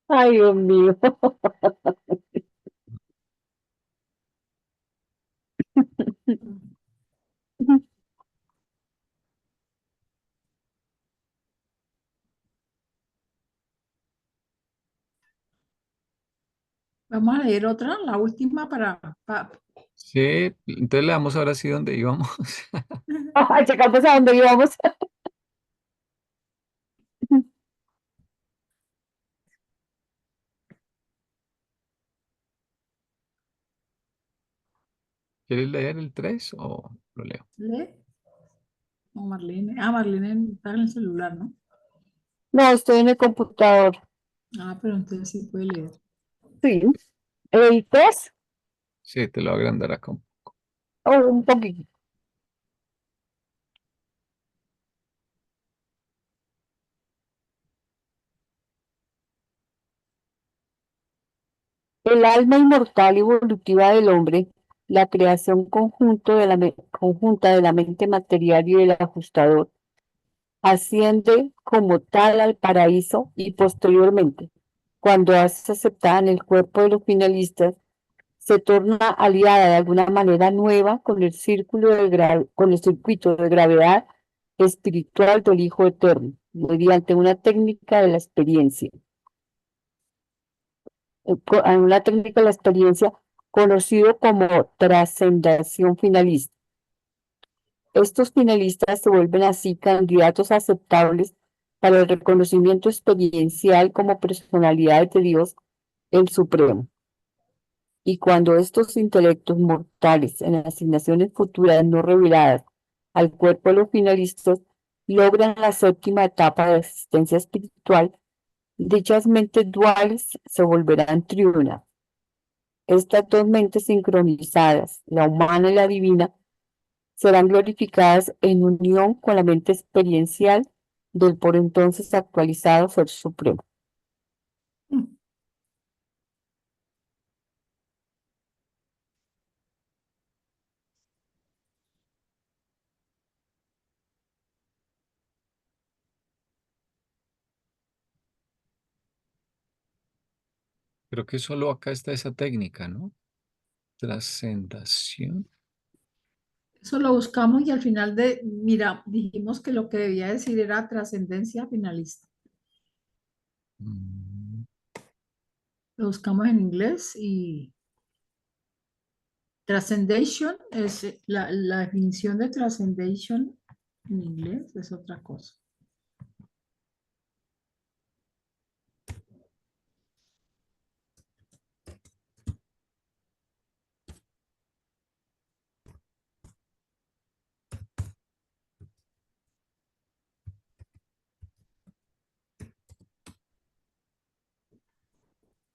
Ay, Dios mío. Vamos a leer otra, la última Sí, entonces le damos ahora sí donde íbamos. Ay, llegamos a donde íbamos. ¿Quieres leer el 3 o lo leo? lee. O Marlene. Ah, Marlene está en el celular, ¿no? No, estoy en el computador. Ah, pero entonces sí puede leer. Sí. El 3 Sí, te lo voy a agrandar acá. o un poquito. El alma inmortal y evolutiva del hombre, la creación conjunta de la mente material y del ajustador, asciende como tal al paraíso y posteriormente, cuando es aceptada en el cuerpo de los finalistas, se torna aliada de alguna manera nueva con el con el circuito de gravedad espiritual del Hijo Eterno, mediante una técnica de la experiencia. En una técnica de la experiencia conocido como trascendación finalista. Estos finalistas se vuelven así candidatos aceptables para el reconocimiento experiencial como personalidades de Dios, el Supremo. Y cuando estos intelectos mortales en asignaciones futuras no reveladas al cuerpo de los finalistas logran la séptima etapa de existencia espiritual, dichas mentes duales se volverán triunas. Estas dos mentes sincronizadas, la humana y la divina, serán glorificadas en unión con la mente experiencial del por entonces actualizado Ser Supremo. Creo que solo acá está esa técnica, ¿no? Trascendación. Eso lo buscamos y al final mira, dijimos que lo que debía decir era trascendencia finalista. Mm, Lo buscamos en inglés y transcendation es la definición de transcendation en inglés es otra cosa.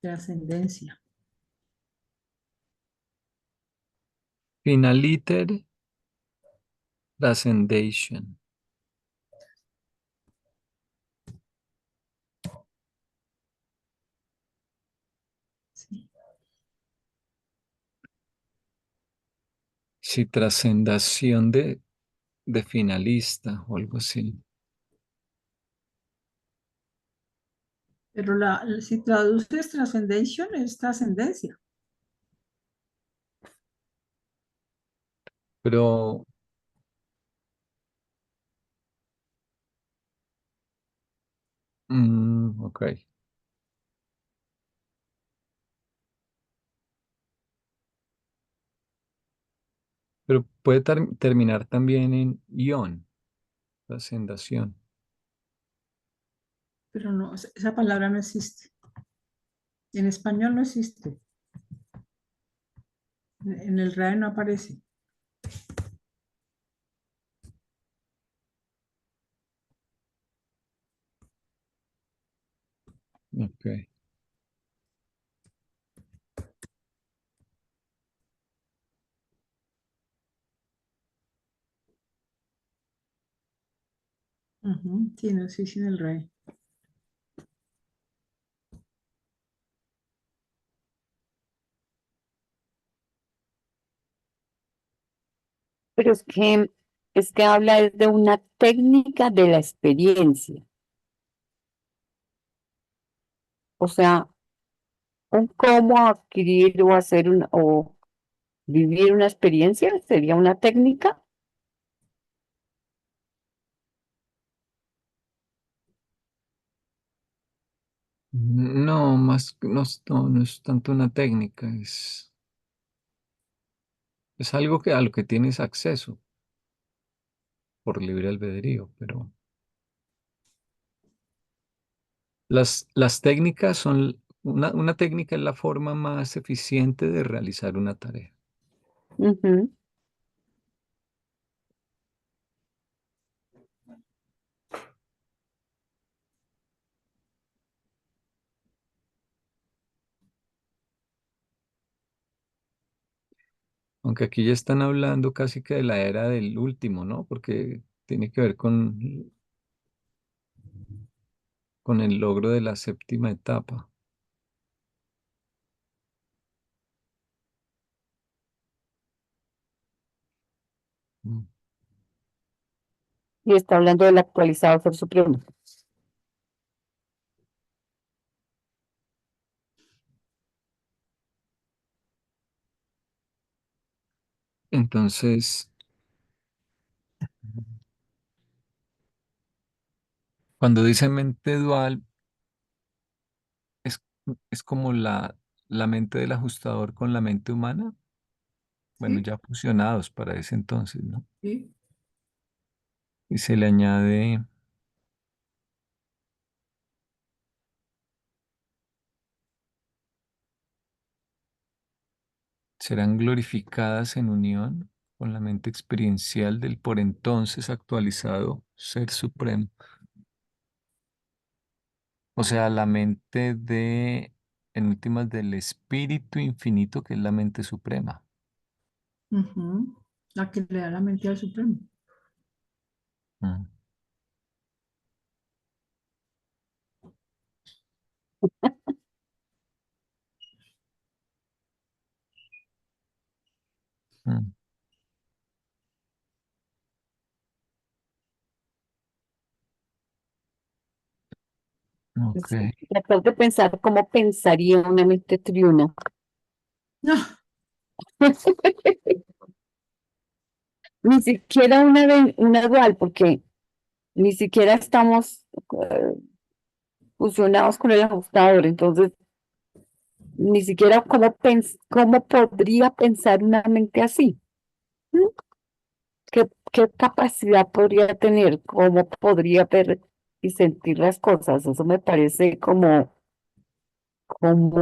Trascendencia. Finaliter Transcendation. Sí. Sí, trascendación de de finalista o algo así. Pero si traduces trascendención es trascendencia. Pero, ok. Pero puede terminar también en ion, trascendación. Pero no, esa palabra no existe. En español no existe. En el RAE no aparece. Ok. Ujú, sí, no existe en el RAE. Pero es que habla es de una técnica de la experiencia. O sea, un cómo adquirir o hacer o vivir una experiencia sería una técnica. No, no es tanto una técnica, es algo a lo que tienes acceso por libre albedrío, pero las técnicas son, una técnica es la forma más eficiente de realizar una tarea. Ujú. Aunque aquí ya están hablando casi que de la era del último, ¿no? Porque tiene que ver con el logro de la séptima etapa. Mm. Y está hablando del actualizado Ser Supremo. Entonces, cuando dice mente dual, es, es como la mente del ajustador con la mente humana. Bueno, ¿Sí? ya fusionados para ese entonces, ¿no? Sí. Y se le añade, serán glorificadas en unión con la mente experiencial del por entonces actualizado Ser Supremo. O sea, la mente en últimas, del espíritu infinito, que es la mente suprema. Ujú. La que le da la mente al Supremo. Mm, mm, ok. Es tratar de pensar cómo pensaría una mente triuna. No, Ni siquiera una dual, porque ni siquiera estamos eh, fusionados con el ajustador. Entonces, ni siquiera cómo podría pensar una mente así. ¿Mm? ¿Qué capacidad podría tener? ¿Cómo podría ver y sentir las cosas? Eso me parece como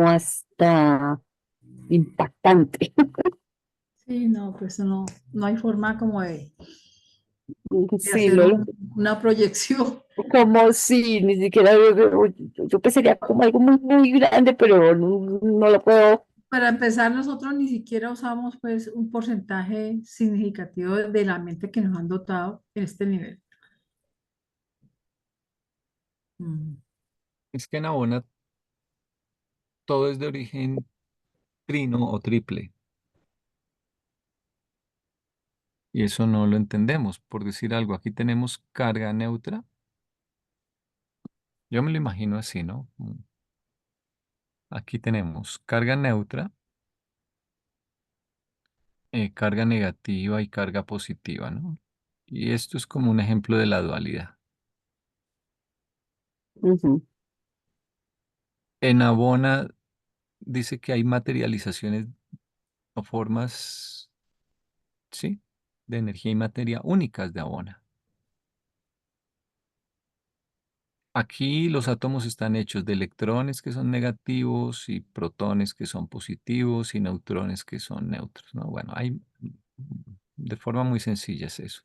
hasta impactante. sí, no, pues no, no hay forma como de Sí, hacer una proyección. como si ni siquiera yo pensaría como algo muy, muy grande, pero no lo puedo. Para empezar, nosotros ni siquiera usamos pues un porcentaje significativo de la mente que nos han dotado en este nivel. Mm. Es que en Abona todo es de origen trino o triple. Y eso no lo entendemos. Por decir algo, aquí tenemos carga neutra. Yo me lo imagino así, ¿no? Aquí tenemos carga neutra, carga negativa y carga positiva, ¿no? Y esto es como un ejemplo de la dualidad. Ujú, En Abona dice que hay materializaciones o formas, ¿sí? De energía y materia únicas de Abona. Aquí los átomos están hechos de electrones que son negativos y protones que son positivos y neutrones que son neutros, ¿no? Bueno, hay de forma muy sencilla es eso.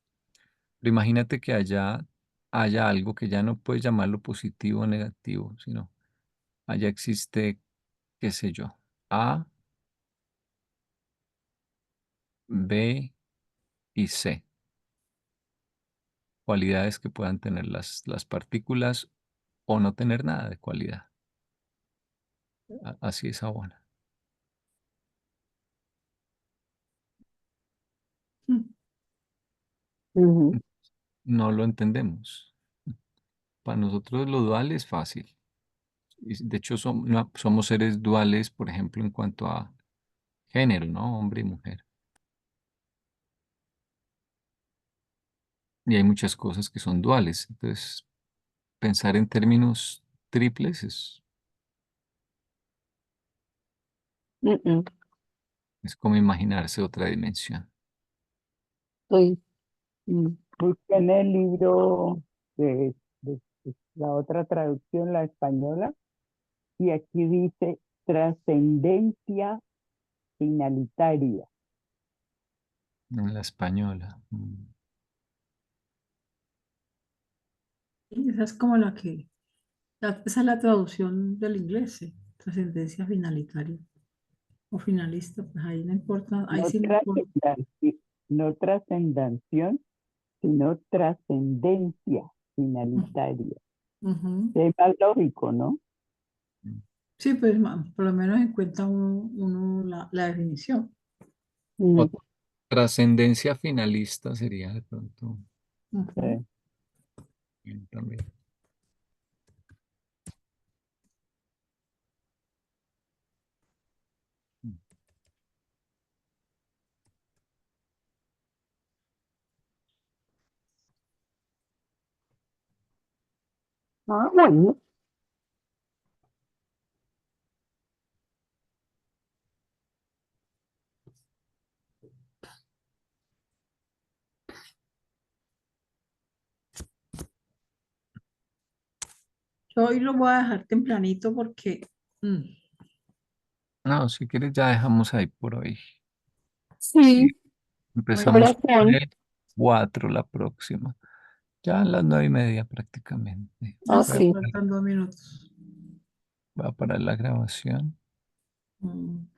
Pero imagínate que haya algo que ya no puedes llamarlo positivo o negativo, sino allá existe, qué sé yo, A, B y C, cualidades que puedan tener las partículas o no tener nada de cualidad. Así es Abona. Mm. ujú. No lo entendemos. Para nosotros lo dual es fácil. Y de hecho, no, somos seres duales, por ejemplo, en cuanto a género, ¿no? Hombre y mujer. Y hay muchas cosas que son duales. Entonces, pensar en términos triples Mm, mm. es como imaginarse otra dimensión. Estoy, mm, Busqué en el libro de la otra traducción, la española, y aquí dice trascendencia finalitaria. En la española. Y esa es como esa es la traducción del inglés, sí. Trascendencia finalitaria o finalista, pues ahí no importa, ahí No sí no importa. no trascendación, sino trascendencia Ujú. finalitaria. Ujú. Es más lógico, ¿no? Mm. Sí, pues por lo menos en cuenta uno la definición. mm. O trascendencia finalista sería de pronto Ujú. Sí. bien también. Mm. Ah, bueno. Yo hoy lo voy a dejar tempranito porque mm, No, si quieres ya dejamos ahí por hoy. Y Sí, hoy empezamos con corazón. el 4 la próxima. Ya a las 9:30 prácticamente. Ah, hasta sí. faltan 2 minutos. Voy a parar la grabación. Mm.